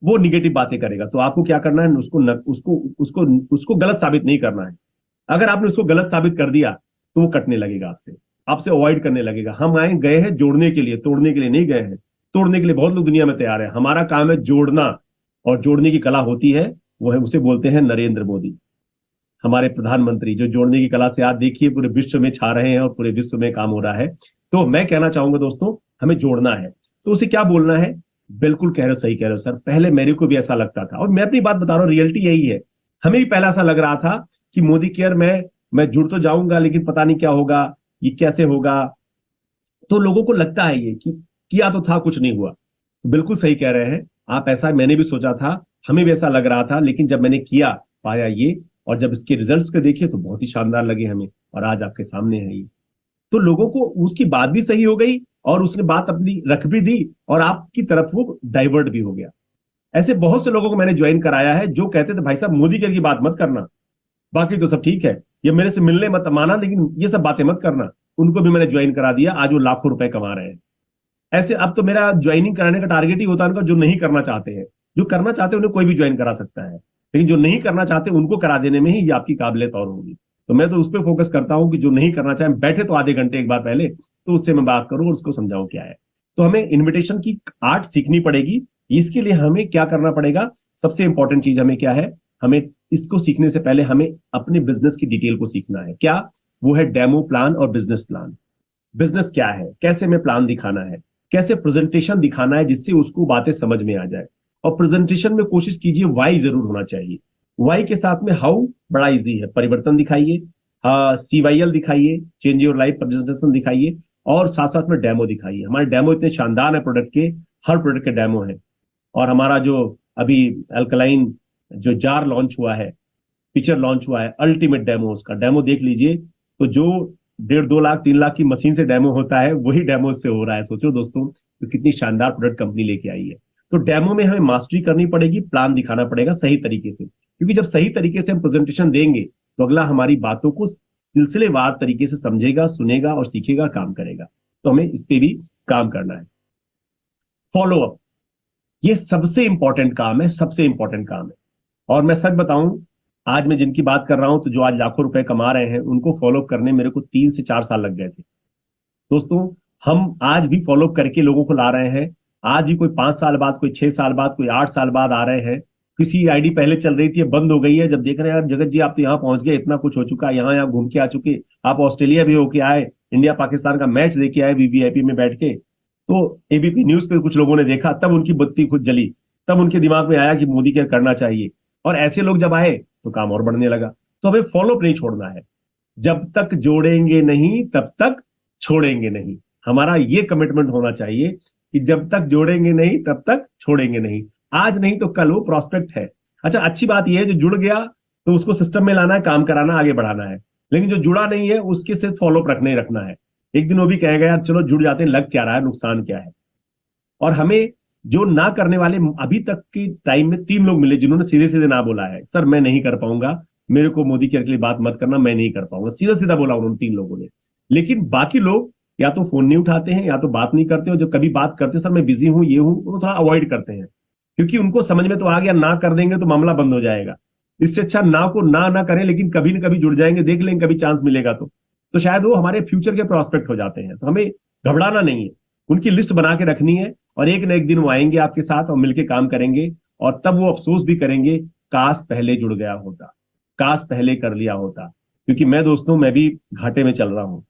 वो निगेटिव बातें करेगा। तो आपको क्या करना है, उसको गलत साबित नहीं करना है। अगर आपने उसको गलत साबित कर दिया तो वो कटने लगेगा आपसे, आपसे अवॉइड करने लगेगा। हम आए गए हैं जोड़ने के लिए, तोड़ने के लिए नहीं गए हैं। तोड़ने के लिए बहुत लोग दुनिया में तैयार है, हमारा काम है जोड़ना। और जोड़ने की कला होती है, वो है, उसे बोलते हैं नरेंद्र मोदी, हमारे प्रधानमंत्री, जो जोड़ने की कला से आप देखिए पूरे विश्व में छा रहे हैं और पूरे विश्व में काम हो रहा है। तो मैं कहना चाहूंगा दोस्तों, हमें जोड़ना है। तो उसे क्या बोलना है? बिल्कुल कह रहे हो, सही कह रहे हो सर, पहले मेरे को भी ऐसा लगता था, और मैं अपनी बात बता रहा हूँ, रियलिटी यही है। हमें भी पहला ऐसा लग रहा था कि मोदी केयर में मैं जुड़ तो जाऊंगा लेकिन पता नहीं क्या होगा, ये कैसे होगा। तो लोगों को लगता है ये कि किया तो था, कुछ नहीं हुआ। तो बिल्कुल सही कह रहे हैं आप, ऐसा मैंने भी सोचा था, हमें भी ऐसा लग रहा था, लेकिन जब मैंने किया, पाया ये, और जब इसके रिजल्ट्स को देखे तो बहुत ही शानदार लगे हमें, और आज आपके सामने है ये। तो लोगों को उसकी बात भी सही हो गई और उसने बात अपनी रख भी दी और आपकी तरफ वो डाइवर्ट भी हो गया। ऐसे बहुत से लोगों को मैंने ज्वाइन कराया है जो कहते थे भाई साहब मोदी केयर की बात मत करना, बाकी तो सब ठीक है, ये मेरे से मिलने मत माना, लेकिन ये सब बातें मत करना। उनको भी मैंने ज्वाइन करा दिया, आज वो लाखों रुपए कमा रहे हैं। ऐसे अब तो मेरा ज्वाइनिंग कराने का टारगेट ही होता है उनका, जो नहीं करना चाहते हैं। जो करना चाहते हैं उन्हें कोई भी ज्वाइन करा सकता है, लेकिन जो नहीं करना चाहते उनको करा देने में ही ये आपकी काबिलियत और होगी। तो मैं तो उस पर फोकस करता हूं कि जो नहीं करना चाहे, बैठे तो आधे घंटे एक बार पहले, तो उससे मैं बात करूं और उसको समझाऊं क्या है। तो हमें इन्विटेशन की आर्ट सीखनी पड़ेगी। इसके लिए हमें क्या करना पड़ेगा? सबसे इंपॉर्टेंट चीज हमें क्या है, हमें इसको सीखने से पहले हमें अपने बिजनेस की डिटेल को सीखना है। क्या? वो है डेमो प्लान और बिजनेस प्लान। बिजनेस क्या है, कैसे हमें प्लान दिखाना है, कैसे प्रेजेंटेशन दिखाना है जिससे उसको बातें समझ में आ जाए। और प्रेजेंटेशन में कोशिश कीजिए वाई जरूर होना चाहिए। वाई के साथ में हाउ बड़ा इजी है, परिवर्तन दिखाइए, CYL दिखाइए, चेंज योर लाइफ प्रेजेंटेशन दिखाइए, और साथ साथ में डेमो दिखाइए। हमारे डेमो इतने शानदार है प्रोडक्ट के, हर प्रोडक्ट के डेमो है। और हमारा जो अभी अल्कलाइन जो जार लॉन्च हुआ है, फीचर लॉन्च हुआ है, अल्टीमेट डेमो, उसका डेमो देख लीजिए। तो जो 1.5-2 लाख 3 लाख की मशीन से डेमो होता है, वही डेमो से हो रहा है। सोचो दोस्तों, तो कितनी शानदार प्रोडक्ट कंपनी लेके आई है। तो डेमो में हमें मास्टरी करनी पड़ेगी, प्लान दिखाना पड़ेगा सही तरीके से, क्योंकि जब सही तरीके से हम प्रेजेंटेशन देंगे तो अगला हमारी बातों को सिलसिलेवार तरीके से समझेगा, सुनेगा और सीखेगा, काम करेगा। तो हमें इस पे भी काम करना है। फॉलो अप, ये सबसे इंपॉर्टेंट काम है, सबसे इंपॉर्टेंट काम है। और मैं सच बताऊं, आज मैं जिनकी बात कर रहा हूं, तो जो आज लाखों रुपए कमा रहे हैं, उनको फॉलो करने मेरे को 3 से 4 साल लग गए थे। दोस्तों, हम आज भी फॉलो करके लोगों को ला रहे हैं। आज भी कोई 5 साल बाद, कोई 6 साल बाद, कोई 8 साल बाद आ रहे हैं। किसी आईडी पहले चल रही थी, बंद हो गई है। जब देख रहे हैं यार जगत जी, आप तो यहाँ पहुंच गए, इतना कुछ हो चुका है, यहाँ यहाँ घूम के आ चुके, आप ऑस्ट्रेलिया भी होके आए, इंडिया पाकिस्तान का मैच देखे आए वीवीआईपी में बैठ के। तो एबीपी न्यूज पे कुछ लोगों ने देखा, तब उनकी बत्ती खुद जली, तब उनके दिमाग में आया कि मोदी केयर करना चाहिए। और ऐसे लोग जब आए तो काम और बढ़ने लगा। तो हमें फॉलोअप नहीं छोड़ना है। जब तक जोड़ेंगे नहीं तब तक छोड़ेंगे नहीं। हमारा ये कमिटमेंट होना चाहिए कि जब तक जोड़ेंगे नहीं तब तक छोड़ेंगे नहीं। आज नहीं तो कल वो प्रॉस्पेक्ट है। अच्छा, अच्छी बात यह है जो जुड़ गया तो उसको सिस्टम में लाना है, काम कराना, आगे बढ़ाना है। लेकिन जो जुड़ा नहीं है उसके सिर्फ फॉलोअप रखना है। एक दिन वो भी कहेगा यार चलो जुड़ जाते हैं, लग क्या रहा है, नुकसान क्या है। और हमें जो ना करने वाले, अभी तक के टाइम में 3 लोग मिले जिन्होंने सीधे सीधे ना बोला है, सर मैं नहीं कर पाऊंगा, मेरे को मोदी केयर के लिए बात मत करना, मैं नहीं कर पाऊंगा, सीधा सीधा बोला उन्होंने 3 लोगों ने। लेकिन बाकी लोग या तो फोन नहीं उठाते हैं या तो बात नहीं करते, और जो कभी बात करते सर मैं बिजी हूं, ये हूं, वो थोड़ा अवॉइड करते हैं, क्योंकि उनको समझ में तो आ गया ना कर देंगे तो मामला बंद हो जाएगा। इससे अच्छा ना को ना करें, लेकिन कभी न कभी जुड़ जाएंगे, देख लेंगे कभी चांस मिलेगा तो शायद वो हमारे फ्यूचर के प्रोस्पेक्ट हो जाते हैं। तो हमें घबराना नहीं है, उनकी लिस्ट बना के रखनी है, और एक न एक दिन वो आएंगे आपके साथ और मिलकर काम करेंगे, और तब वो अफसोस भी करेंगे काश पहले जुड़ गया होता, काश पहले कर लिया होता। क्योंकि मैं दोस्तों, मैं भी घाटे में चल रहा हूं।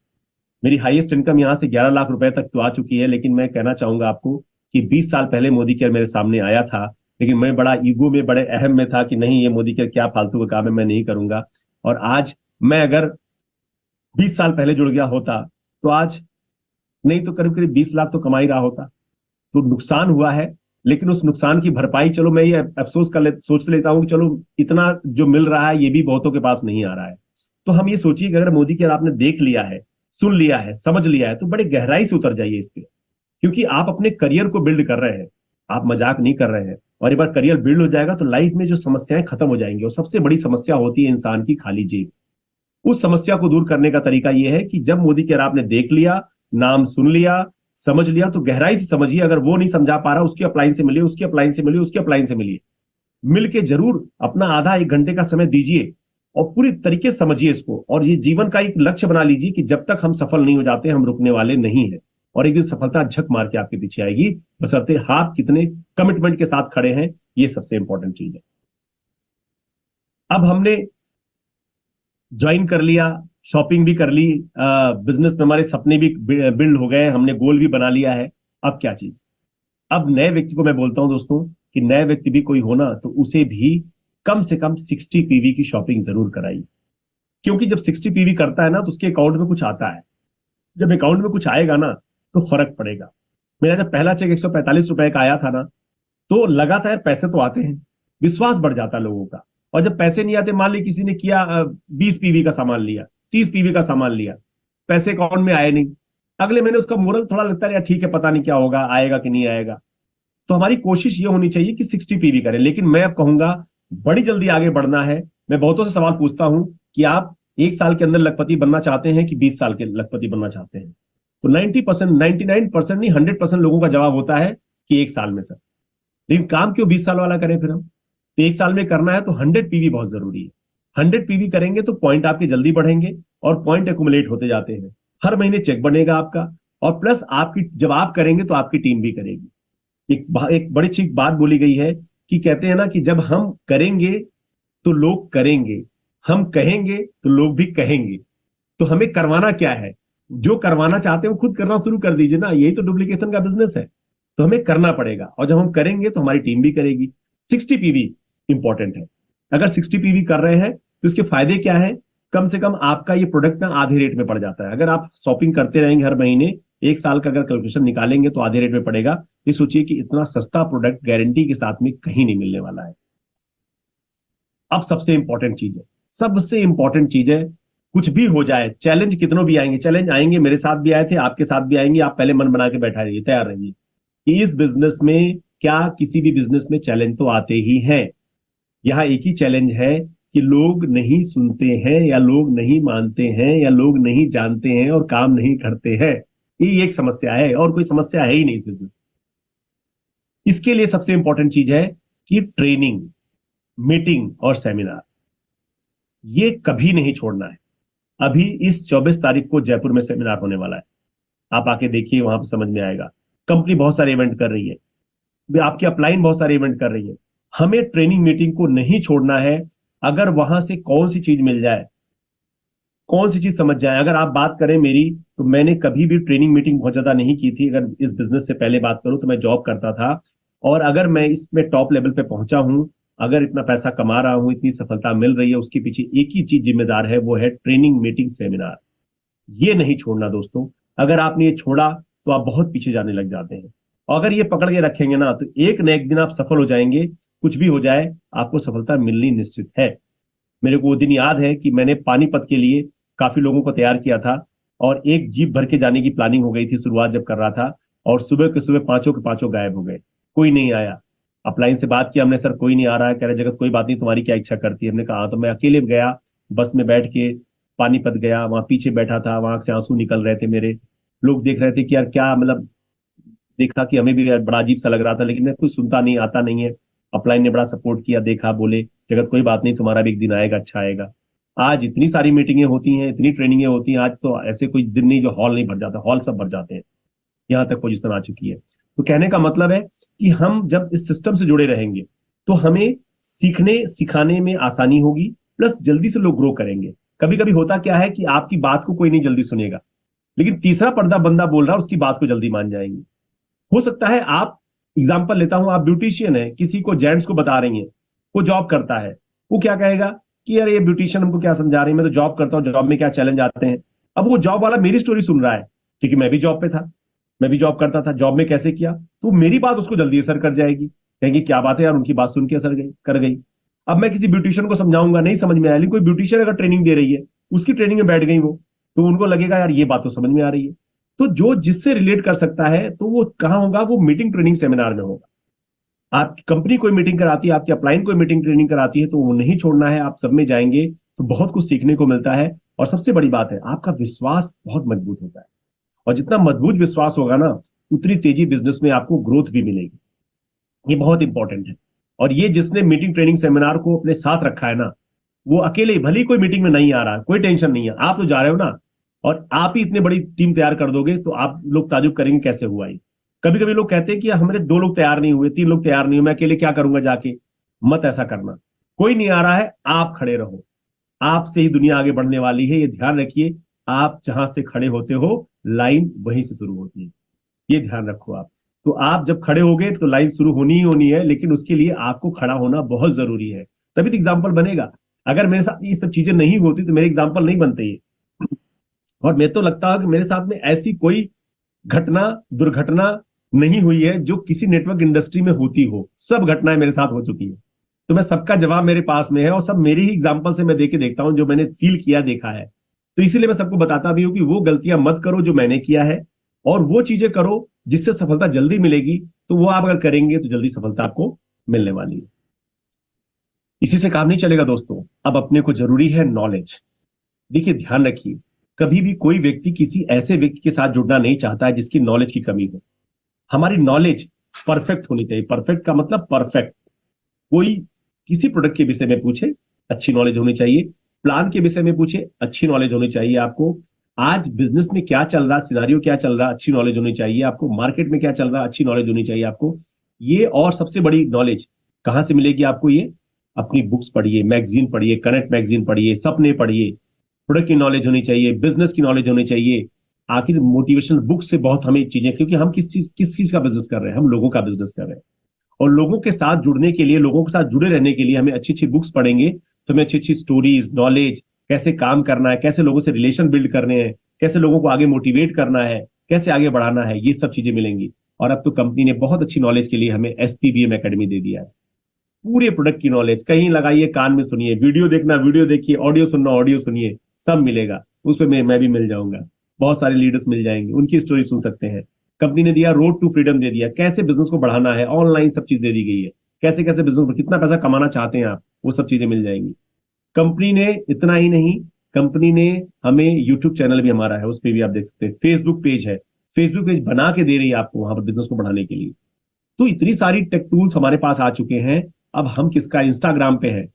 मेरी हाईएस्ट इनकम यहां से 11 लाख रुपए तक तो आ चुकी है, लेकिन मैं कहना चाहूंगा आपको कि 20 साल पहले मोदी केयर मेरे सामने आया था, लेकिन मैं बड़ा ईगो में, बड़े अहम में था कि नहीं ये मोदी केयर क्या फालतू का काम है, मैं नहीं करूंगा। और आज मैं अगर 20 साल पहले जुड़ गया होता तो आज नहीं तो करीब करीब 20 लाख तो कमा ही रहा होता। तो नुकसान हुआ है, लेकिन उस नुकसान की भरपाई, चलो मैं ये अफसोस सोच लेता हूं कि चलो इतना जो मिल रहा है ये भी बहुतों के पास नहीं आ रहा है। तो हम ये सोचिए कि अगर मोदी केयर आपने देख लिया है, सुन लिया है, समझ लिया है, तो बड़े गहराई से उतर जाइए इसके, क्योंकि आप अपने करियर को बिल्ड कर रहे हैं, आप मजाक नहीं कर रहे हैं। और एक बार करियर बिल्ड हो जाएगा तो लाइफ में जो समस्याएं खत्म हो जाएंगी, और सबसे बड़ी समस्या होती है इंसान की खाली जेब। उस समस्या को दूर करने का तरीका यह है कि जब मोदी केयर आपने देख लिया, नाम सुन लिया, समझ लिया, तो गहराई से समझिए। अगर वो नहीं समझा पा रहा, उसकी अपलाइन से मिलिए, उसकी अपलाइन से मिलिए, उसकी अपलाइन से मिलिए, मिलके जरूर अपना आधा 1 घंटे का समय दीजिए और पूरी तरीके से समझिए इसको। और ये जीवन का एक लक्ष्य बना लीजिए कि जब तक हम सफल नहीं हो जाते हम रुकने वाले नहीं है, और एक दिन सफलता झक मार के आपके पीछे आएगी, बशर्ते आप कितने कमिटमेंट के साथ खड़े हैं, ये सबसे इंपॉर्टेंट चीज है। अब हमने ज्वाइन कर लिया, शॉपिंग भी कर ली, बिजनेस में हमारे सपने भी बिल्ड हो गए, हमने गोल भी बना लिया है। अब क्या चीज? अब नए व्यक्ति को मैं बोलता हूं दोस्तों कि नए व्यक्ति भी कोई हो ना, तो उसे भी कम से कम 60 पीवी की शॉपिंग जरूर कराइए। क्योंकि जब 60 पीवी करता है ना तो उसके अकाउंट में कुछ आता है। जब अकाउंट में कुछ आएगा ना तो फर्क पड़ेगा। मेरा जब पहला चेक 145 रुपए का आया था ना, तो लगा था यार पैसे तो आते हैं, विश्वास बढ़ जाता लोगों का। और जब पैसे नहीं आते, मान ली किसी ने किया 20 पीवी का सामान लिया, 30 पीवी का सामान लिया, पैसे अकाउंट में आए नहीं, अगले महीने उसका मोरल थोड़ा लगता है यार ठीक है पता नहीं क्या होगा, आएगा कि नहीं आएगा। तो हमारी कोशिश ये होनी चाहिए कि 60 पीवी करें। लेकिन मैं अब कहूंगा बड़ी जल्दी आगे बढ़ना है। मैं बहुतों से सवाल पूछता हूं कि आप 1 साल के अंदर लखपति बनना चाहते हैं कि 20 साल के लखपति बनना चाहते हैं? तो 90%, 99% नहीं, 100% लोगों का जवाब होता है कि 1 साल में सर। लेकिन काम क्यों 20 साल वाला करें फिर हम? तो 1 साल में करना है तो 100 पीवी बहुत जरूरी है। 100 पीवी करेंगे तो पॉइंट आपके जल्दी बढ़ेंगे, और पॉइंट एक्युमुलेट होते जाते हैं। हर महीने चेक बनेगा आपका, और प्लस आपकी, जब आप करेंगे तो आपकी टीम भी करेगी। एक बड़ी अच्छी बात बोली गई है कि कहते हैं ना कि जब हम करेंगे तो लोग करेंगे, हम कहेंगे तो लोग भी कहेंगे। तो हमें करवाना क्या है? जो करवाना चाहते हैं वो खुद करना शुरू कर दीजिए ना, यही तो डुप्लीकेशन का बिजनेस है। तो हमें करना पड़ेगा, और जब हम करेंगे तो हमारी टीम भी करेगी। 60 पीवी इंपॉर्टेंट है। अगर 60 पीवी कर रहे हैं तो इसके फायदे क्या है? कम से कम आपका ये प्रोडक्ट ना आधे रेट में पड़ जाता है। अगर आप शॉपिंग करते रहेंगे हर महीने, 1 साल का अगर कैलकुलेशन निकालेंगे तो आधे रेट में पड़ेगा। ये सोचिए कि इतना सस्ता प्रोडक्ट गारंटी के साथ में कहीं नहीं मिलने वाला है। अब सबसे इंपॉर्टेंट चीज है, सबसे इंपॉर्टेंट चीज है, कुछ भी हो जाए, चैलेंज कितनों भी आएंगे, चैलेंज आएंगे, मेरे साथ भी आए थे, आपके साथ भी आएंगे, आप पहले मन बना के बैठा रहिए, तैयार रहिए कि इस बिजनेस में, क्या किसी भी बिजनेस में चैलेंज तो आते ही हैं। यहां एक ही चैलेंज है कि लोग नहीं सुनते हैं, या लोग नहीं मानते हैं, या लोग नहीं जानते हैं और काम नहीं करते हैं। ये एक समस्या है, और कोई समस्या है ही नहीं इस बिजनेस। इसके लिए सबसे इंपॉर्टेंट चीज है कि ट्रेनिंग, मीटिंग और सेमिनार, ये कभी नहीं छोड़ना है। अभी इस 24 तारीख को जयपुर में सेमिनार होने वाला है, आप आके देखिए, वहां पर समझ में आएगा। कंपनी बहुत सारे इवेंट कर रही है, आपकी अपलाइन बहुत सारे इवेंट कर रही है। हमें ट्रेनिंग मीटिंग को नहीं छोड़ना है। अगर वहां से कौन सी चीज मिल जाए, कौन सी चीज समझ जाए। अगर आप बात करें मेरी, तो मैंने कभी भी ट्रेनिंग मीटिंग बहुत ज्यादा नहीं की थी। अगर इस बिजनेस से पहले बात करूं तो मैं जॉब करता था, और अगर मैं इसमें टॉप लेवल पे पहुंचा हूं, अगर इतना पैसा कमा रहा हूं, इतनी सफलता मिल रही है, उसके पीछे एक ही चीज जिम्मेदार है, वो है ट्रेनिंग मीटिंग सेमिनार। ये नहीं छोड़ना दोस्तों। अगर आपने ये छोड़ा तो आप बहुत पीछे जाने लग जाते हैं। और अगर ये पकड़ के रखेंगे ना तो एक न एक दिन आप सफल हो जाएंगे। कुछ भी हो जाए, आपको सफलता मिलनी निश्चित है। मेरे को वो दिन याद है कि मैंने पानीपत के लिए काफी लोगों को तैयार किया था और एक जीप भर के जाने की प्लानिंग हो गई थी शुरुआत जब कर रहा था, और सुबह के सुबह पांचों के पांचों गायब हो गए, कोई नहीं आया। अपलाइन से बात किया हमने, सर कोई नहीं आ रहा है। कह रहे जगत कोई बात नहीं, तुम्हारी क्या इच्छा करती है। हमने कहा हाँ। तो मैं अकेले गया, बस में बैठ के पानीपत गया, वहां पीछे बैठा था, वहां से आंसू निकल रहे थे मेरे। लोग देख रहे थे कि यार क्या मतलब, देखा कि हमें भी यार बड़ा अजीब सा लग रहा था, लेकिन मैं कुछ सुनता नहीं, आता नहीं है। अपलाइन ने बड़ा सपोर्ट किया, देखा, बोले जगत कोई बात नहीं, तुम्हारा भी एक दिन आएगा, अच्छा आएगा। आज इतनी सारी मीटिंगें होती हैं, इतनी ट्रेनिंगें होती हैं, आज तो ऐसे कोई दिन नहीं जो हॉल नहीं भर जाता, हॉल सब भर जाते हैं। यहाँ तक पोजीशन आ चुकी है। तो कहने का मतलब है कि हम जब इस सिस्टम से जुड़े रहेंगे तो हमें सीखने सिखाने में आसानी होगी, प्लस जल्दी से लोग ग्रो करेंगे। कभी कभी होता क्या है कि आपकी बात को कोई नहीं जल्दी सुनेगा, लेकिन तीसरा पर्दा बंदा बोल रहा है, उसकी बात को जल्दी मान जाएंगे। हो सकता है आप, एग्जाम्पल लेता हूं, आप ब्यूटिशियन है, किसी को जेंट्स को बता रही हैं, वो जॉब करता है, वो क्या कहेगा कि यार ये ब्यूटिशियन हमको क्या समझा रही है, मैं तो जॉब करता हूँ, जॉब में क्या चैलेंज आते हैं। अब वो जॉब वाला मेरी स्टोरी सुन रहा है, क्योंकि मैं भी जॉब पे था, मैं भी जॉब करता था, जॉब में कैसे किया, तो मेरी बात उसको जल्दी असर कर जाएगी, कहेंगे क्या बात है यार, उनकी बात सुन के असर गई कर गई। अब मैं किसी ब्यूटिशियन को समझाऊंगा, नहीं समझ में आया, लेकिन कोई ब्यूटिशियन अगर ट्रेनिंग दे रही है, उसकी ट्रेनिंग में बैठ गई वो, तो उनको लगेगा यार ये बात तो समझ में आ रही है। तो जो जिससे रिलेट कर सकता है, तो वो कहाँ होगा, वो मीटिंग ट्रेनिंग सेमिनार में होगा। आपकी कंपनी कोई मीटिंग कराती है, आपकी अपलाइन कोई मीटिंग ट्रेनिंग कराती है, तो वो नहीं छोड़ना है, आप सब में जाएंगे तो बहुत कुछ सीखने को मिलता है। और सबसे बड़ी बात है, आपका विश्वास बहुत मजबूत होता है, और जितना मजबूत विश्वास होगा ना, उतनी तेजी बिजनेस में आपको ग्रोथ भी मिलेगी। ये बहुत इंपॉर्टेंट है। और ये जिसने मीटिंग ट्रेनिंग सेमिनार को अपने साथ रखा है ना, वो अकेले ही, भले ही कोई मीटिंग में नहीं आ रहा, कोई टेंशन नहीं है, आप तो जा रहे हो ना, और आप ही इतनी बड़ी टीम तैयार कर दोगे तो आप लोग ताजुब करेंगे कैसे हुआ ये। कभी कभी लोग कहते हैं कि हमारे 2 लोग तैयार नहीं हुए, 3 लोग तैयार नहीं हुए, मैं अकेले क्या करूंगा जाके। मत ऐसा करना, कोई नहीं आ रहा है, आप खड़े रहो, आपसे ही दुनिया आगे बढ़ने वाली है, ये ध्यान रखिए। आप जहां से खड़े होते हो, लाइन वहीं से शुरू होती है, ये ध्यान रखो आप। तो आप जब खड़े होगे तो लाइन शुरू होनी ही होनी है, लेकिन उसके लिए आपको खड़ा होना बहुत जरूरी है, तभी तो एग्जाम्पल बनेगा। अगर मेरे साथ ये सब चीजें नहीं होती तो मेरे एग्जाम्पल नहीं बनते ये। और मैं तो लगता है कि मेरे साथ में ऐसी कोई घटना, दुर्घटना नहीं हुई है जो किसी नेटवर्क इंडस्ट्री में होती हो, सब घटनाएं मेरे साथ हो चुकी है। तो मैं सबका जवाब मेरे पास में है, और सब मेरे ही एग्जाम्पल से मैं देके देखता हूं, जो मैंने फील किया, देखा है। तो इसीलिए मैं सबको बताता भी हूं कि वो गलतियां मत करो जो मैंने किया है, और वो चीजें करो जिससे सफलता जल्दी मिलेगी। तो वो आप अगर करेंगे तो जल्दी सफलता आपको मिलने वाली है। इसी से काम नहीं चलेगा दोस्तों, अब अपने को जरूरी है नॉलेज। देखिए ध्यान रखिए, कभी भी कोई व्यक्ति किसी ऐसे व्यक्ति के साथ जुड़ना नहीं चाहता है जिसकी नॉलेज की कमी हो। हमारी नॉलेज परफेक्ट होनी चाहिए, परफेक्ट का मतलब परफेक्ट। कोई किसी प्रोडक्ट के विषय में पूछे, अच्छी नॉलेज होनी चाहिए। प्लान के विषय में पूछे, अच्छी नॉलेज होनी चाहिए आपको। आज बिजनेस में क्या चल रहा, सिनारियो क्या चल रहा, अच्छी नॉलेज होनी चाहिए आपको। मार्केट में क्या चल रहा, अच्छी नॉलेज होनी चाहिए आपको। ये, और सबसे बड़ी नॉलेज कहां से मिलेगी आपको, ये अपनी बुक्स पढ़िए, मैगजीन पढ़िए, कनेक्ट मैगजीन पढ़िए, सपने पढ़िए। प्रोडक्ट की नॉलेज होनी चाहिए, बिजनेस की नॉलेज होनी चाहिए। आखिर मोटिवेशनल बुक से बहुत हमें चीजें, क्योंकि हम किस चीज का बिजनेस कर रहे हैं, हम लोगों का बिजनेस कर रहे हैं। और लोगों के साथ जुड़ने के लिए, लोगों के साथ जुड़े रहने के लिए हमें अच्छी अच्छी बुक्स पढ़ेंगे तो हमें अच्छी अच्छी स्टोरीज, नॉलेज, कैसे काम करना है, कैसे लोगों से रिलेशन बिल्ड करने हैं, कैसे लोगों को आगे मोटिवेट करना है, कैसे आगे बढ़ाना है, ये सब चीजें मिलेंगी। और अब तो कंपनी ने बहुत अच्छी नॉलेज के लिए हमें SPBM एकेडमी दे दिया है। पूरे प्रोडक्ट की नॉलेज कहीं लगाइए, कान में सुनिए, वीडियो देखना वीडियो देखिए, ऑडियो सुनना ऑडियो सुनिए, सब मिलेगा उस पर। मैं भी मिल जाऊंगा, बहुत सारे लीडर्स मिल जाएंगे, उनकी स्टोरी सुन सकते हैं। कंपनी ने दिया रोड टू फ्रीडम, दे दिया कैसे बिजनेस को बढ़ाना है, ऑनलाइन सब चीज दे दी गई है। कैसे कैसे बिजनेस में कितना पैसा कमाना चाहते हैं आप, वो सब चीजें मिल जाएंगी। कंपनी ने इतना ही नहीं, कंपनी ने हमें यूट्यूब चैनल भी हमारा है, उस पर भी आप देख सकते हैं। फेसबुक पेज है, फेसबुक पेज बना के दे रही है आपको वहां पर बिजनेस को बढ़ाने के लिए। तो इतनी सारी टेक टूल्स हमारे पास आ चुके हैं। अब हम किसका, इंस्टाग्राम पे है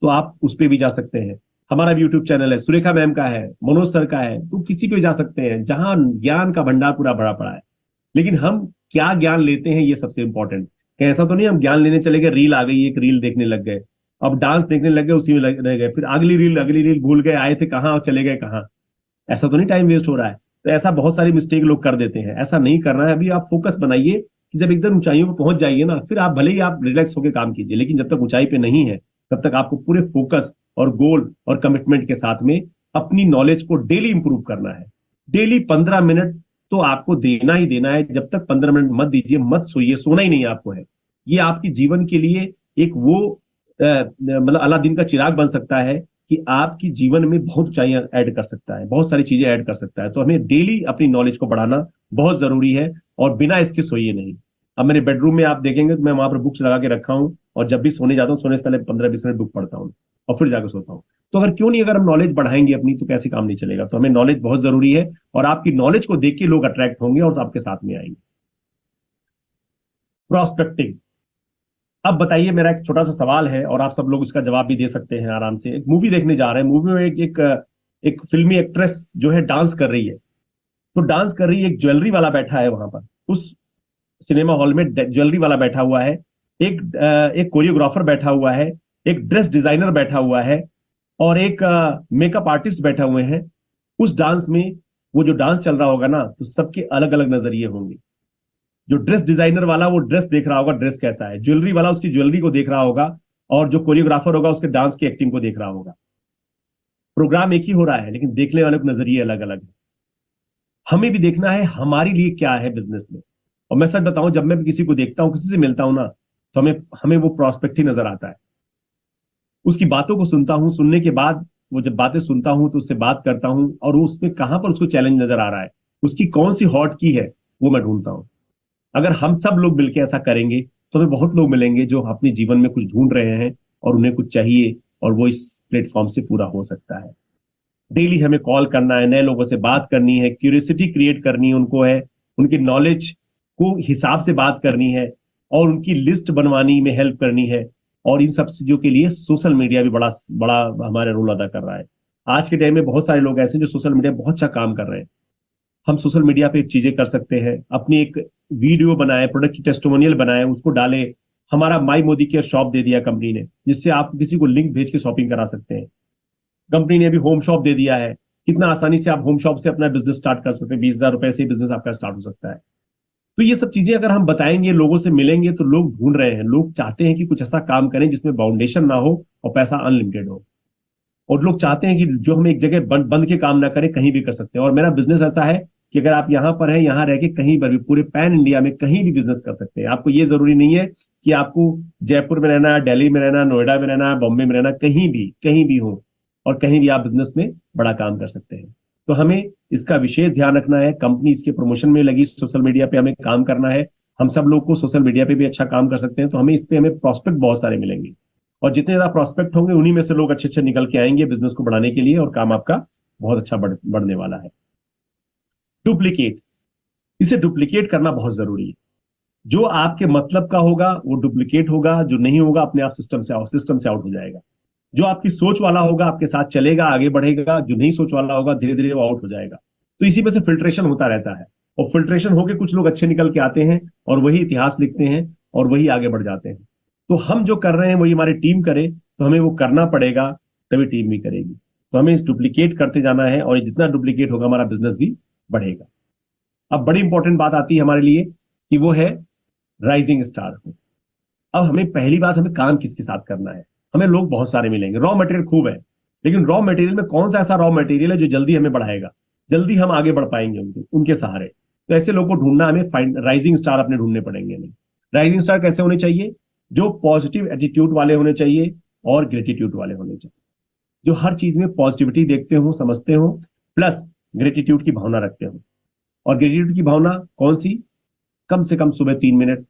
तो आप उस पर भी जा सकते हैं। हमारा भी यूट्यूब चैनल है, सुरेखा मैम का है, मनोज सर का है, तो किसी पे जा सकते हैं जहां ज्ञान का भंडार पूरा भरा पड़ा है। लेकिन हम क्या ज्ञान लेते हैं, ये सबसे इंपॉर्टेंट। कहीं ऐसा तो नहीं हम ज्ञान लेने चले गए, रील आ गई, एक रील देखने लग गए, अब डांस देखने लग गए, उसी में रह गए, फिर अगली रील भूल गए, आए थे कहाँ और चले गए कहाँ। ऐसा तो नहीं टाइम वेस्ट हो रहा है। तो ऐसा बहुत सारी मिस्टेक लोग कर देते हैं, ऐसा नहीं करना है। अभी आप फोकस बनाइए कि जब एकदम ऊंचाइयों पर पहुंच जाइए ना, फिर आप भले ही आप रिलैक्स होकर काम कीजिए, लेकिन जब तक ऊंचाई पे नहीं है तब तक आपको पूरे फोकस और गोल और कमिटमेंट के साथ में अपनी नॉलेज को डेली इंप्रूव करना है। डेली 15 मिनट तो आपको देना ही देना है। जब तक 15 मिनट मत दीजिए, मत सोइए, सोना ही नहीं आपको है। ये आपके जीवन के लिए एक वो मतलब अलादीन का चिराग बन सकता है कि आपकी जीवन में बहुत ऊंचाइयां ऐड कर सकता है, बहुत सारी चीजें ऐड कर सकता है। तो हमें डेली अपनी नॉलेज को बढ़ाना बहुत जरूरी है, और बिना इसके सोइए नहीं। अब मेरे बेडरूम में आप देखेंगे तो मैं वहां पर बुक्स लगा के रखा हूँ, और जब भी सोने जाता हूँ सोने से पहले 15-20 मिनट बुक पढ़ता हूँ और फिर जाकर सोता हूँ। तो अगर क्यों नहीं, अगर हम नॉलेज बढ़ाएंगे अपनी तो कैसे काम नहीं चलेगा। तो हमें नॉलेज बहुत जरूरी है, और आपकी नॉलेज को देख के लोग अट्रैक्ट होंगे और आपके साथ में आएंगे। प्रोस्पेक्टिंग। अब बताइए, मेरा एक छोटा सा सवाल है और आप सब लोग इसका जवाब भी दे सकते हैं आराम से। एक मूवी देखने जा रहे हैं, मूवी में एक फिल्मी एक्ट्रेस जो है डांस कर रही है। तो डांस कर रही है, एक ज्वेलरी वाला बैठा है वहां पर, उस सिनेमा हॉल में ज्वेलरी वाला बैठा हुआ है, एक कोरियोग्राफर बैठा हुआ है, एक ड्रेस डिजाइनर बैठा हुआ है, और एक मेकअप आर्टिस्ट बैठा हुए हैं। उस डांस में वो जो डांस चल रहा होगा ना, तो सबके अलग अलग नजरिए होंगे। जो ड्रेस डिजाइनर वाला वो ड्रेस देख रहा होगा, ड्रेस कैसा है, ज्वेलरी वाला उसकी ज्वेलरी को देख रहा होगा, और जो कोरियोग्राफर होगा उसके डांस की एक्टिंग को देख रहा होगा। प्रोग्राम एक ही हो रहा है, लेकिन देखने वाले के नजरिए अलग अलग है। हमें भी देखना है हमारे लिए क्या है बिजनेस में। और मैं सच बताऊं, जब मैं भी किसी को देखता हूं, किसी से मिलता हूं ना, तो हमें हमें वो प्रॉस्पेक्ट ही नजर आता है। उसकी बातों को सुनता हूं, सुनने के बाद वो जब बातें सुनता हूं तो उससे बात करता हूं, और उसमें कहां पर उसको चैलेंज नजर आ रहा है, उसकी कौन सी हॉट की है, वो मैं ढूंढता हूं। अगर हम सब लोग मिलकर ऐसा करेंगे तो हमें बहुत लोग मिलेंगे जो अपने जीवन में कुछ ढूंढ रहे हैं और उन्हें कुछ चाहिए, और वो इस प्लेटफॉर्म से पूरा हो सकता है। डेली हमें कॉल करना है, नए लोगों से बात करनी है, क्यूरियोसिटी क्रिएट करनी है उनको, है उनकी नॉलेज को हिसाब से बात करनी है, और उनकी लिस्ट बनवानी में हेल्प करनी है। और इन सब चीजों के लिए सोशल मीडिया भी बड़ा बड़ा हमारा रोल अदा कर रहा है। आज के टाइम में बहुत सारे लोग ऐसे हैं जो सोशल मीडिया बहुत अच्छा काम कर रहे हैं। हम सोशल मीडिया पे चीजें कर सकते हैं, अपनी एक वीडियो बनाए, प्रोडक्ट की टेस्टिमोनियल बनाए, उसको डाले। हमारा माई मोदी केयर शॉप दे दिया कंपनी ने, जिससे आप किसी को लिंक भेज के शॉपिंग करा सकते हैं। कंपनी ने अभी होम शॉप दे दिया है, कितना आसानी से आप होम शॉप से अपना बिजनेस स्टार्ट कर सकते हैं। 20,000 रुपए से बिजनेस आपका स्टार्ट हो सकता है। तो ये सब चीजें अगर हम बताएंगे, लोगों से मिलेंगे, तो लोग ढूंढ रहे हैं, लोग चाहते हैं कि कुछ ऐसा काम करें जिसमें बाउंडेशन ना हो और पैसा अनलिमिटेड हो। और लोग चाहते हैं कि जो हम एक जगह बंद बंद के काम ना करें, कहीं भी कर सकते हैं। और मेरा बिजनेस ऐसा है कि अगर आप यहाँ पर हैं, यहाँ रह के कहीं पर भी पूरे पैन इंडिया में कहीं भी बिजनेस कर सकते हैं। आपको ये जरूरी नहीं है कि आपको जयपुर में रहना, दिल्ली में रहना, नोएडा में रहना, बॉम्बे में रहना, कहीं भी हो, और कहीं भी आप बिजनेस में बड़ा काम कर सकते हैं। तो हमें इसका विशेष ध्यान रखना है। कंपनी इसके प्रमोशन में लगी, सोशल मीडिया पे हमें काम करना है। हम सब लोग को सोशल मीडिया पे भी अच्छा काम कर सकते हैं, तो हमें इस पे हमें प्रोस्पेक्ट बहुत सारे मिलेंगे, और जितने ज्यादा प्रोस्पेक्ट होंगे उन्हीं में से लोग अच्छे अच्छे निकल के आएंगे बिजनेस को बढ़ाने के लिए, और काम आपका बहुत अच्छा बढ़ने वाला है। डुप्लीकेट, इसे डुप्लीकेट करना बहुत जरूरी है। जो आपके मतलब का होगा वो डुप्लीकेट होगा, जो नहीं होगा अपने आप सिस्टम से आउट हो जाएगा। जो आपकी सोच वाला होगा आपके साथ चलेगा, आगे बढ़ेगा, जो नहीं सोच वाला होगा धीरे धीरे वो आउट हो जाएगा। तो इसी में से फिल्ट्रेशन होता रहता है, और फिल्ट्रेशन होके कुछ लोग अच्छे निकल के आते हैं और वही इतिहास लिखते हैं और वही आगे बढ़ जाते हैं। तो हम जो कर रहे हैं वही हमारी टीम करे, तो हमें वो करना पड़ेगा, तभी टीम भी करेगी। तो हमें इस डुप्लीकेट करते जाना है, और जितना डुप्लीकेट होगा हमारा बिजनेस भी बढ़ेगा। अब बड़ी इंपॉर्टेंट बात आती है हमारे लिए कि वो है राइजिंग स्टार। अब हमें पहली बात, हमें काम किसके साथ करना है। हमें लोग बहुत सारे मिलेंगे, रॉ मटेरियल खूब है, लेकिन रॉ मटेरियल में कौन सा ऐसा रॉ मटेरियल है जो जल्दी हमें बढ़ाएगा, जल्दी हम आगे बढ़ पाएंगे उनके सहारे। तो ऐसे लोगों को ढूंढना, हमें राइजिंग स्टार अपने ढूंढने पड़ेंगे हमें। राइजिंग स्टार कैसे होने चाहिए? जो पॉजिटिव एटीट्यूड वाले होने चाहिए और ग्रेटिट्यूड वाले होने चाहिए, जो हर चीज में पॉजिटिविटी देखते हो, समझते हो, प्लस ग्रेटिट्यूड की भावना रखते हो। और ग्रेटिट्यूड की भावना कौन सी? कम से कम सुबह 3 मिनट,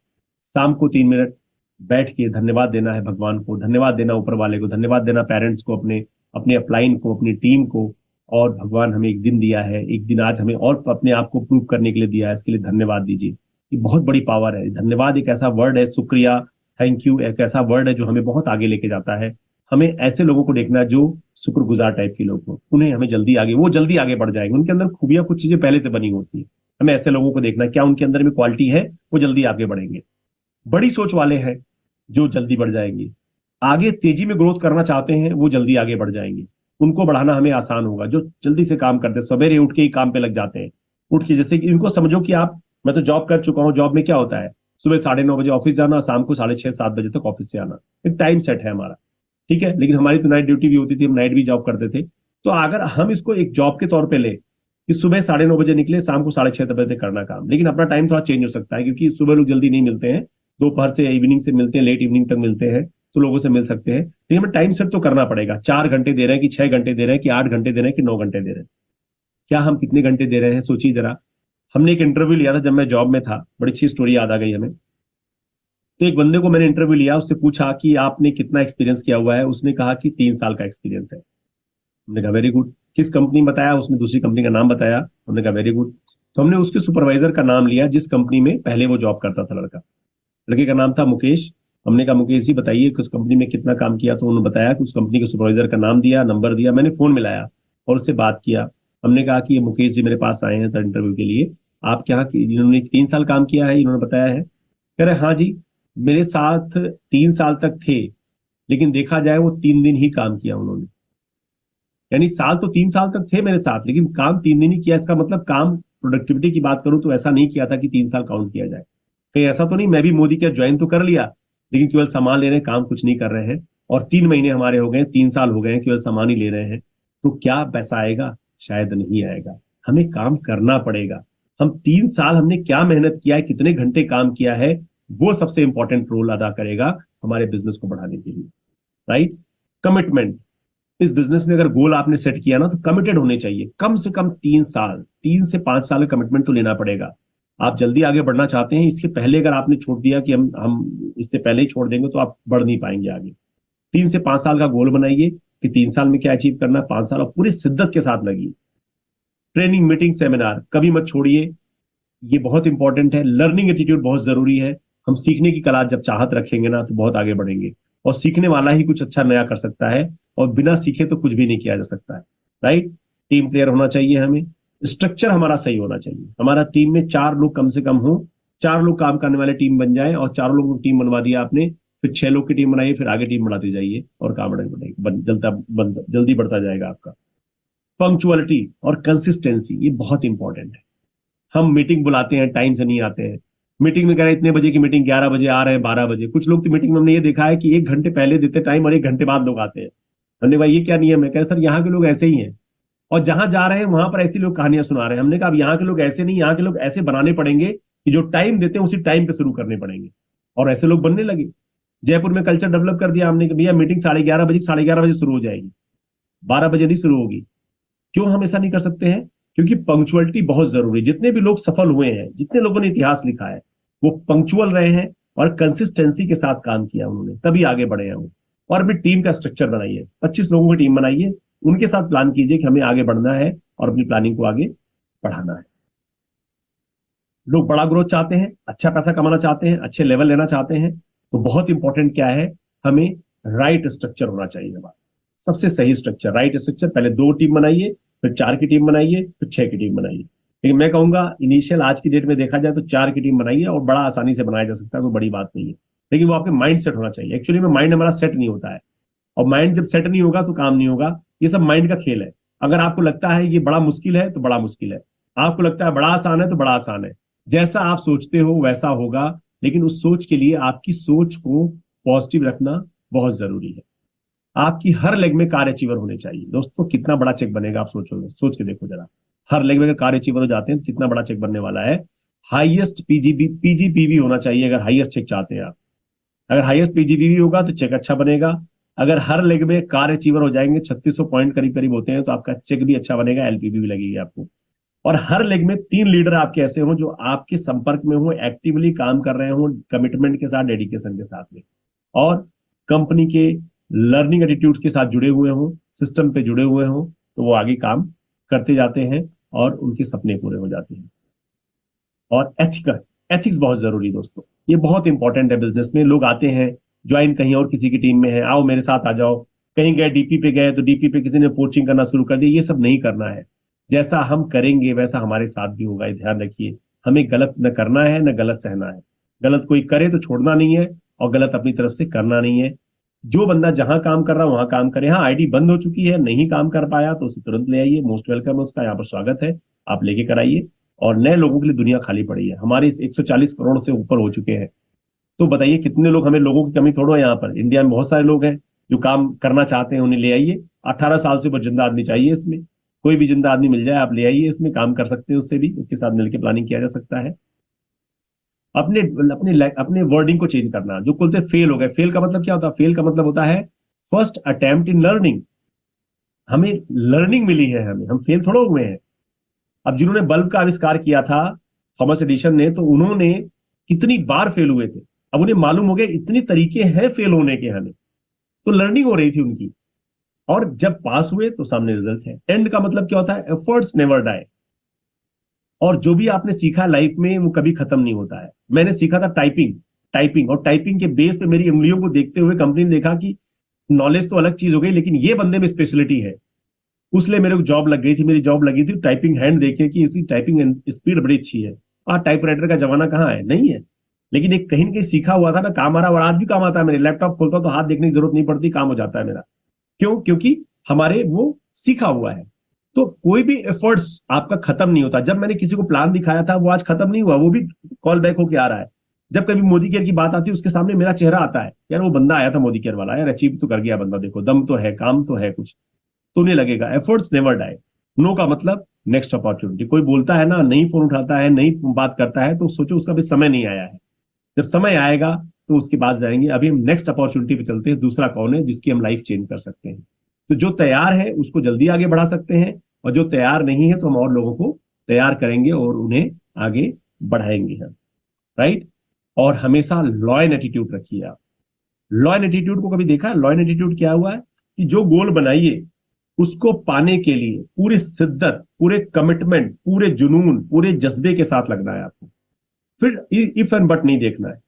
शाम को 3 मिनट बैठ के धन्यवाद देना है भगवान को, धन्यवाद देना ऊपर वाले को, धन्यवाद देना पेरेंट्स को, अपने अपने अपलाइन को, अपनी टीम को। और भगवान हमें एक दिन दिया है, एक दिन आज हमें और अपने आप को प्रूव करने के लिए दिया है, इसके लिए धन्यवाद दीजिए। ये बहुत बड़ी पावर है। धन्यवाद एक ऐसा वर्ड है, शुक्रिया, थैंक यू एक ऐसा वर्ड है जो हमें बहुत आगे लेके जाता है। हमें ऐसे लोगों को देखना जो शुक्रगुजार टाइप के लोग हो, उन्हें हमें वो जल्दी आगे बढ़ जाएंगे। उनके अंदर खूबियां, कुछ चीजें पहले से बनी होती है। हमें ऐसे लोगों को देखना, क्या उनके अंदर में क्वालिटी है, वो जल्दी आगे बढ़ेंगे। बड़ी सोच वाले हैं जो जल्दी बढ़ जाएंगे। आगे तेजी में ग्रोथ करना चाहते हैं वो जल्दी आगे बढ़ जाएंगे। उनको बढ़ाना हमें आसान होगा। जो जल्दी से काम करते हैं, सवेरे उठ के ही काम पे लग जाते हैं, उठ के, जैसे कि इनको समझो कि आप, मैं तो जॉब कर चुका हूं, जॉब में क्या होता है, सुबह 9:30 बजे ऑफिस जाना, शाम को 6:30-7 बजे तक ऑफिस से आना, एक टाइम सेट है हमारा, ठीक है। लेकिन हमारी तो नाइट ड्यूटी भी होती थी, हम नाइट भी जॉब करते थे। तो अगर हम इसको एक जॉब के तौर पे ले कि सुबह 9:30 बजे निकले, शाम को 6:30 बजे तक करना काम, लेकिन अपना टाइम थोड़ा चेंज हो सकता है, क्योंकि सुबह लोग जल्दी नहीं मिलते हैं, दोपहर से इवनिंग से मिलते हैं, लेट इवनिंग तक मिलते हैं। तो लोगों से मिल सकते हैं, लेकिन हमें टाइम सेट तो करना पड़ेगा। 4 घंटे दे रहे हैं कि 6 घंटे दे रहे हैं कि 8 घंटे दे रहे हैं कि 9 घंटे दे रहे हैं, क्या हम कितने घंटे दे रहे हैं सोचिए जरा। हमने एक इंटरव्यू लिया था जब मैं जॉब में था, बड़ी अच्छी स्टोरी याद आ गई हमें। तो एक बंदे को मैंने इंटरव्यू लिया, उससे पूछा कि आपने कितना एक्सपीरियंस किया हुआ है, उसने कहा कि 3 साल का एक्सपीरियंस है। हमने कहा वेरी गुड। किस कंपनी बताया, उसने दूसरी कंपनी का नाम बताया। हमने कहा वेरी गुड। तो हमने उसके सुपरवाइजर का नाम लिया जिस कंपनी में पहले वो जॉब करता था लड़का। लड़के का नाम था मुकेश। हमने कहा मुकेश जी बताइए कि उस कंपनी में कितना काम किया, तो उन्होंने बताया कि उस कंपनी के सुपरवाइजर का नाम दिया, नंबर दिया। मैंने फोन मिलाया और उससे बात किया। हमने कहा कि ये मुकेश जी मेरे पास आए हैं सर इंटरव्यू के लिए, आप क्या इन्होंने 3 साल काम किया है इन्होंने बताया है। कह रहे हाँ जी, मेरे साथ 3 साल तक थे, लेकिन देखा जाए वो 3 दिन ही काम किया उन्होंने। यानी साल तो 3 साल तक थे मेरे साथ, लेकिन काम 3 दिन ही किया। इसका मतलब काम प्रोडक्टिविटी की बात करूं तो ऐसा नहीं किया था कि 3 साल काउंट किया जाए। कहीं ऐसा तो नहीं मैं भी मोदी के ज्वाइन तो कर लिया, लेकिन केवल सामान ले रहे हैं, काम कुछ नहीं कर रहे हैं, और 3 महीने हमारे हो गए, 3 साल हो गए हैं, केवल सामान ही ले रहे हैं। तो क्या पैसा आएगा? शायद नहीं आएगा। हमें काम करना पड़ेगा। हम 3 साल हमने क्या मेहनत किया है, कितने घंटे काम किया है, वो सबसे इंपॉर्टेंट रोल अदा करेगा हमारे बिजनेस को बढ़ाने के लिए। राइट? कमिटमेंट। इस बिजनेस में अगर गोल आपने सेट किया ना, तो कमिटेड होने चाहिए। कम से कम 3 साल, 3 से 5 साल का कमिटमेंट तो लेना पड़ेगा। आप जल्दी आगे बढ़ना चाहते हैं, इसके पहले अगर आपने छोड़ दिया कि हम इससे पहले ही छोड़ देंगे, तो आप बढ़ नहीं पाएंगे आगे। 3 से 5 साल का गोल बनाइए कि 3 साल में क्या अचीव करना है, 5 साल, और पूरी शिद्दत के साथ लगिए। ट्रेनिंग, मीटिंग, सेमिनार कभी मत छोड़िए, ये बहुत इंपॉर्टेंट है। लर्निंग एटीट्यूड बहुत जरूरी है। हम सीखने की कला जब चाहत रखेंगे ना, तो बहुत आगे बढ़ेंगे। और सीखने वाला ही कुछ अच्छा नया कर सकता है, और बिना सीखे तो कुछ भी नहीं किया जा सकता है। राइट? टीम प्लेयर होना चाहिए हमें। स्ट्रक्चर हमारा सही होना चाहिए। हमारा टीम में 4 लोग कम से कम हो, 4 लोग काम करने वाले टीम बन जाए, और 4 लोगों की टीम बनवा दिया आपने, फिर 6 लोग की टीम बनाइए, फिर आगे टीम बढ़ाते जाइए, और काम जल्दी बढ़ता जाएगा आपका। पंक्चुअलिटी और कंसिस्टेंसी ये बहुत इंपॉर्टेंट है। हम मीटिंग बुलाते हैं, टाइम से नहीं आते हैं। मीटिंग में कह रहे हैं इतने बजे की मीटिंग, 11 बजे आ रहे हैं, 12 बजे। कुछ लोग तो मीटिंग में हमने ये देखा है कि 1 घंटे पहले देते टाइम और 1 घंटे बाद लोग आते हैं। हमने कहा ये क्या नियम है? कह सर यहाँ के लोग ऐसे ही हैं, और जहां जा रहे हैं वहां पर ऐसी लोग कहानियां सुना रहे हैं। हमने कहा अब यहाँ के लोग ऐसे नहीं, यहाँ के लोग ऐसे बनाने पड़ेंगे कि जो टाइम देते हैं उसी टाइम पे शुरू करने पड़ेंगे, और ऐसे लोग बनने लगे। जयपुर में कल्चर डेवलप कर दिया हमने कि भैया मीटिंग 11:30 बजे, 11:30 शुरू हो जाएगी, 12 बजे नहीं शुरू होगी। क्यों हम ऐसा नहीं कर सकते हैं? क्योंकि पंक्चुअलिटी बहुत जरूरी है। जितने भी लोग सफल हुए हैं, जितने लोगों ने इतिहास लिखा है, वो पंक्चुअल रहे हैं और कंसिस्टेंसी के साथ काम किया उन्होंने, तभी आगे बढ़े हैं वो। और अपनी टीम का स्ट्रक्चर बनाइए, 25 लोगों की टीम बनाइए, उनके साथ प्लान कीजिए कि हमें आगे बढ़ना है और अपनी प्लानिंग को आगे बढ़ाना है। लोग बड़ा ग्रोथ चाहते हैं, अच्छा पैसा कमाना चाहते हैं, अच्छे लेवल लेना चाहते हैं, तो बहुत इंपॉर्टेंट क्या है? हमें राइट स्ट्रक्चर होना चाहिए हमारा, सबसे सही स्ट्रक्चर, राइट स्ट्रक्चर। पहले 2 टीम बनाइए, फिर 4 की टीम बनाइए, फिर 6 की टीम बनाइए। लेकिन मैं कहूंगा इनिशियल आज की डेट में देखा जाए तो 4 की टीम बनाइए, और बड़ा आसानी से बनाया जा सकता है, कोई बड़ी बात नहीं है। लेकिन वो आपके माइंड सेट होना चाहिए। एक्चुअली में माइंड हमारा सेट नहीं होता है, और माइंड जब सेट नहीं होगा तो काम नहीं होगा। ये सब माइंड का खेल है। अगर आपको लगता है ये बड़ा मुश्किल है तो बड़ा मुश्किल है, आपको लगता है बड़ा आसान है तो बड़ा आसान है। जैसा आप सोचते हो वैसा होगा, लेकिन उस सोच के लिए आपकी सोच को पॉजिटिव रखना बहुत जरूरी है। आपकी हर लेग में कार अचीवर होने चाहिए। दोस्तों कितना बड़ा चेक बनेगा आप सोचोगे, सोच के देखो जरा। हर लेग में अगर कार अचीवर हो जाते हैं तो कितना बड़ा चेक बनने वाला है। हाईएस्ट पीजीपीवी होना चाहिए अगर हाईएस्ट चेक चाहते हैं आप। अगर हाईएस्ट पीजीपीवी होगा तो चेक अच्छा बनेगा। अगर हर लेग में कार अचीवर हो जाएंगे, 3600 पॉइंट करीब करीब होते हैं, तो आपका चेक भी अच्छा बनेगा, एलपीवी भी लगेगी आपको। और हर लेग में 3 लीडर आपके ऐसे हो जो आपके संपर्क में हो, एक्टिवली काम कर रहे हो, कमिटमेंट के साथ, डेडिकेशन के साथ में, और कंपनी के लर्निंग एटीट्यूड के साथ जुड़े हुए हो, सिस्टम पे जुड़े हुए हो, तो वो आगे काम करते जाते हैं और उनके सपने पूरे हो जाते हैं। और एथिक्स बहुत जरूरी दोस्तों, ये बहुत इंपॉर्टेंट है बिजनेस में। लोग आते हैं, ज्वाइन कहीं और किसी की टीम में है, आओ मेरे साथ आ जाओ। कहीं गए डीपी पे गए तो डीपी पे किसी ने पोचिंग करना शुरू कर दिया। ये सब नहीं करना है। जैसा हम करेंगे वैसा हमारे साथ भी होगा, ये ध्यान रखिए। हमें गलत न करना है न गलत सहना है। गलत कोई करे तो छोड़ना नहीं है, और गलत अपनी तरफ से करना नहीं है। जो बंदा जहां काम कर रहा है वहां काम करे। हाँ, आईडी बंद हो चुकी है, नहीं काम कर पाया, तो उसे तुरंत ले आइए, मोस्ट वेलकम है उसका, यहाँ पर स्वागत है, आप लेके कराइए। और नए लोगों के लिए दुनिया खाली पड़ी है। हमारे 140 करोड़ से ऊपर हो चुके हैं, तो बताइए कितने लोग, हमें लोगों की कमी थोड़ा है यहाँ पर। इंडिया में बहुत सारे लोग हैं जो काम करना चाहते हैं, उन्हें ले आइए। 18 साल से ऊपर जिंदा आदमी चाहिए इसमें, कोई भी जिंदा आदमी मिल जाए आप ले आइए, इसमें काम कर सकते हैं, उससे भी उसके साथ मिलकर प्लानिंग किया जा सकता है। अपने अपने वर्डिंग को चेंज करना। जो बोलते हैं फेल हो गए, फेल का मतलब क्या होता है? फेल का मतलब होता है फर्स्ट अटेम्प्ट इन लर्निंग। हमें लर्निंग मिली है, हम फेल थोड़ा हुए हैं। अब जिन्होंने बल्ब का आविष्कार किया था, थॉमस एडिशन ने, तो उन्होंने कितनी बार फेल हुए थे। अब उन्हें मालूम हो गया इतनी तरीके हैं फेल होने के, हमें तो लर्निंग हो रही थी उनकी। और जब पास हुए तो सामने रिजल्ट है। एंड का मतलब क्या होता है? Efforts never die. और जो भी आपने सीखा लाइफ में वो कभी खत्म नहीं होता है। मैंने सीखा था टाइपिंग, और टाइपिंग के बेस पे मेरी उंगलियों को देखते हुए कंपनी ने देखा कि नॉलेज तो अलग चीज हो गई, लेकिन ये बंदे में स्पेशलिटी है। उसलिए मेरे को जॉब लग गई थी, मेरी जॉब लगी थी टाइपिंग हैंड देखिए कि इसकी टाइपिंग स्पीड बड़ी अच्छी है। टाइपराइटर का जमाना कहाँ है? नहीं है। लेकिन एक कहीं ना कहीं सीखा हुआ था ना, काम आ रहा, और आज भी काम आता है। मेरे लैपटॉप खोलता हूं तो हाथ देखने की जरूरत नहीं पड़ती, काम हो जाता है मेरा। क्यों? क्योंकि हमारे वो सीखा हुआ है। तो कोई भी एफर्ट्स आपका खत्म नहीं होता। जब मैंने किसी को प्लान दिखाया था वो आज खत्म नहीं हुआ, वो भी कॉल बैक होके आ रहा है। जब कभी मोदी केयर की बात आती है उसके सामने मेरा चेहरा आता है, यार वो बंदा आया था मोदी केयर वाला, यार अचीव तो कर गया बंदा, देखो दम तो है, काम तो है कुछ, तो उन्हें लगेगा। Efforts never die. नो का मतलब नेक्स्ट अपॉर्चुनिटी। कोई बोलता है ना, नहीं फोन उठाता है, नहीं बात करता है, तो सोचो उसका भी समय नहीं आया है। जब समय आएगा तो उसके बाद जाएंगे। अभी हम नेक्स्ट अपॉर्चुनिटी पे चलते हैं। दूसरा कौन है जिसकी हम लाइफ चेंज कर सकते हैं? तो जो तैयार है उसको जल्दी आगे बढ़ा सकते हैं, और जो तैयार नहीं है तो हम और लोगों को तैयार करेंगे और उन्हें आगे बढ़ाएंगे हम। राइट? और हमेशा लॉ एंड एटीट्यूड रखिए आप। लॉ एंड एटीट्यूड को कभी देखा? लॉ एंड एटीट्यूड क्या हुआ है कि जो गोल बनाइए उसको पाने के लिए पूरी शिद्दत, पूरे कमिटमेंट, पूरे जुनून, पूरे जज्बे के साथ लगना है आपको। फिर इफ एंड बट नहीं देखना है।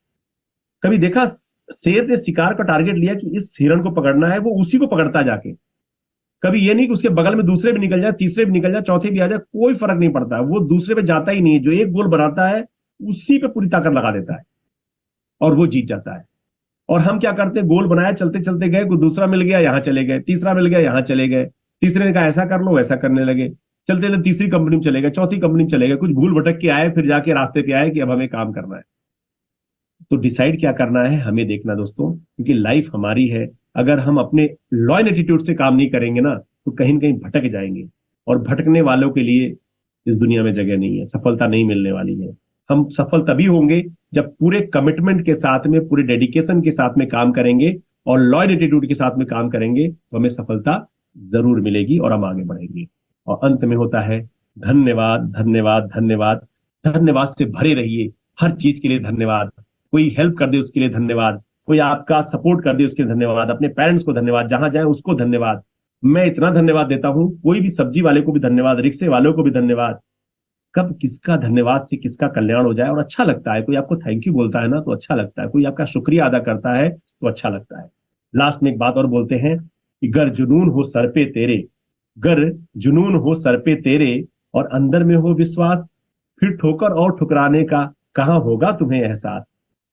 कभी देखा शेर ने शिकार का टारगेट लिया कि इस हिरण को पकड़ना है, वो उसी को पकड़ता जाके। कभी ये नहीं कि उसके बगल में दूसरे भी निकल जाए, तीसरे भी निकल जाए, चौथे भी आ जाए, कोई फर्क नहीं पड़ता है, वो दूसरे पे जाता ही नहीं है। जो एक गोल बनाता है उसी पे पूरी ताकत लगा देता है और वो जीत जाता है। और हम क्या करते हैं? गोल बनाया, चलते चलते गए, कोई दूसरा मिल गया, यहां चले गए, तीसरा मिल गया, यहां चले गए, तीसरे ने कहा ऐसा कर लो, वैसा करने लगे, चलते चलते तीसरी कंपनी में चले गए, चौथी कंपनी में चले गए, कुछ भूल भटक के आए, फिर जाके रास्ते पे आए कि अब हमें काम करना है। तो डिसाइड क्या करना है हमें देखना दोस्तों, क्योंकि लाइफ हमारी है। अगर हम अपने लॉ एंड एटीट्यूड से काम नहीं करेंगे ना तो कहीं ना कहीं भटक जाएंगे, और भटकने वालों के लिए इस दुनिया में जगह नहीं है, सफलता नहीं मिलने वाली है। हम सफल तभी होंगे जब पूरे कमिटमेंट के साथ में, पूरे डेडिकेशन के साथ में काम करेंगे और लॉ एंड एटीट्यूड के साथ में काम करेंगे, तो हमें सफलता जरूर मिलेगी और हम आगे बढ़ेंगे। और अंत में होता है धन्यवाद, धन्यवाद, धन्यवाद। धन्यवाद से भरे रहिए, हर चीज के लिए धन्यवाद। कोई हेल्प कर दे उसके लिए धन्यवाद, कोई आपका सपोर्ट कर दे उसके लिए धन्यवाद, अपने पेरेंट्स को धन्यवाद, जहां जाए उसको धन्यवाद। मैं इतना धन्यवाद देता हूं, कोई भी सब्जी वाले को भी धन्यवाद, रिक्शे वालों को भी धन्यवाद। कब किसका धन्यवाद से किसका कल्याण हो जाए और अच्छा लगता है। कोई आपको थैंक यू बोलता है ना तो अच्छा लगता है, कोई आपका शुक्रिया अदा करता है तो अच्छा लगता है। लास्ट में एक बात और बोलते हैं कि गर जुनून हो सर पे तेरे, गर जुनून हो सर पे तेरे और अंदर में हो विश्वास, फिर ठोकर और ठुकराने का कहां होगा तुम्हें एहसास।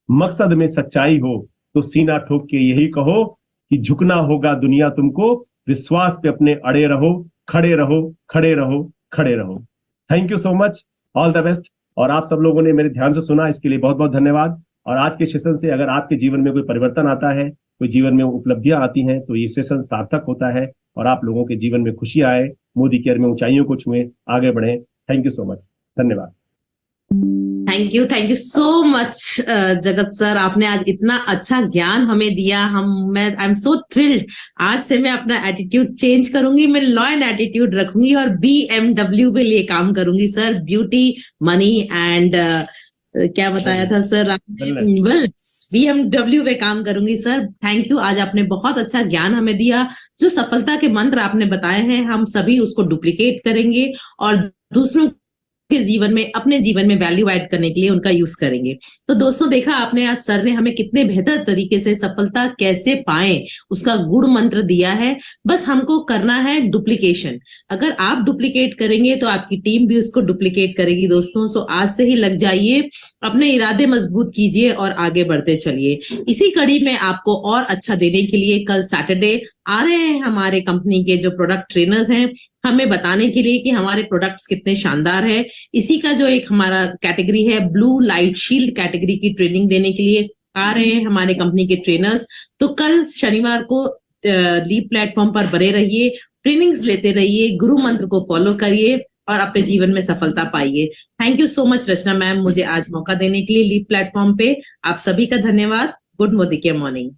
मकसद में सच्चाई हो तो सीना ठोक के यही कहो कि झुकना होगा दुनिया तुमको, विश्वास पे अपने अड़े रहो, खड़े रहो, खड़े रहो, खड़े रहो। Thank you so much, all the best. और आप सब लोगों ने मेरे ध्यान से सुना, इसके लिए बहुत बहुत धन्यवाद। और आज के सेशन से अगर आपके जीवन में कोई परिवर्तन आता है, कोई जीवन में उपलब्धियां आती हैं, तो ये सेशन सार्थक होता है और आप लोगों के जीवन में खुशी आए, मोदी केयर में ऊंचाइयों को छुएं, आगे बढ़ें। थैंक यू सो मच, धन्यवाद। थैंक यू सो मच जगत सर, आपने आज इतना अच्छा ज्ञान हमें दिया। I am so thrilled. आज से मैं अपना एटीट्यूड चेंज करूंगी, मैं लॉ एंड एटीट्यूड रखूंगी और BMW के लिए काम करूंगी सर। ब्यूटी, मनी एंड क्या बताया था सर आपने? BMW पे काम करूंगी सर। थैंक यू, आज आपने बहुत अच्छा ज्ञान हमें दिया। जो सफलता के मंत्र आपने बताए हैं हम सभी उसको डुप्लीकेट करेंगे और दूसरों के जीवन में, अपने जीवन में वैल्यू ऐड करने के लिए उनका यूज करेंगे। तो दोस्तों देखा आपने, आज सर ने हमें कितने बेहतर तरीके से सफलता कैसे पाएं उसका गुण मंत्र दिया है। बस हमको करना है डुप्लीकेशन। अगर आप डुप्लीकेट करेंगे तो आपकी टीम भी उसको डुप्लीकेट करेगी दोस्तों। सो आज से ही लग जाइए, अपने इरादे मजबूत कीजिए और आगे बढ़ते चलिए। इसी कड़ी में आपको और अच्छा देने के लिए कल सैटरडे आ रहे हैं हमारे कंपनी के जो प्रोडक्ट ट्रेनर्स हैं, हमें बताने के लिए कि हमारे प्रोडक्ट्स कितने शानदार है। इसी का जो एक हमारा कैटेगरी है ब्लू लाइट शील्ड कैटेगरी की ट्रेनिंग देने के लिए आ रहे हैं हमारे कंपनी के ट्रेनर्स। तो कल शनिवार को लीप प्लेटफॉर्म पर बने रहिए, ट्रेनिंग्स लेते रहिए, गुरु मंत्र को फॉलो करिए और अपने जीवन में सफलता पाइए। Thank you so much Rachna ma'am, मुझे आज मौका देने के लिए लीप प्लेटफॉर्म पे। आप सभी का धन्यवाद। गुड मोदी के मॉर्निंग।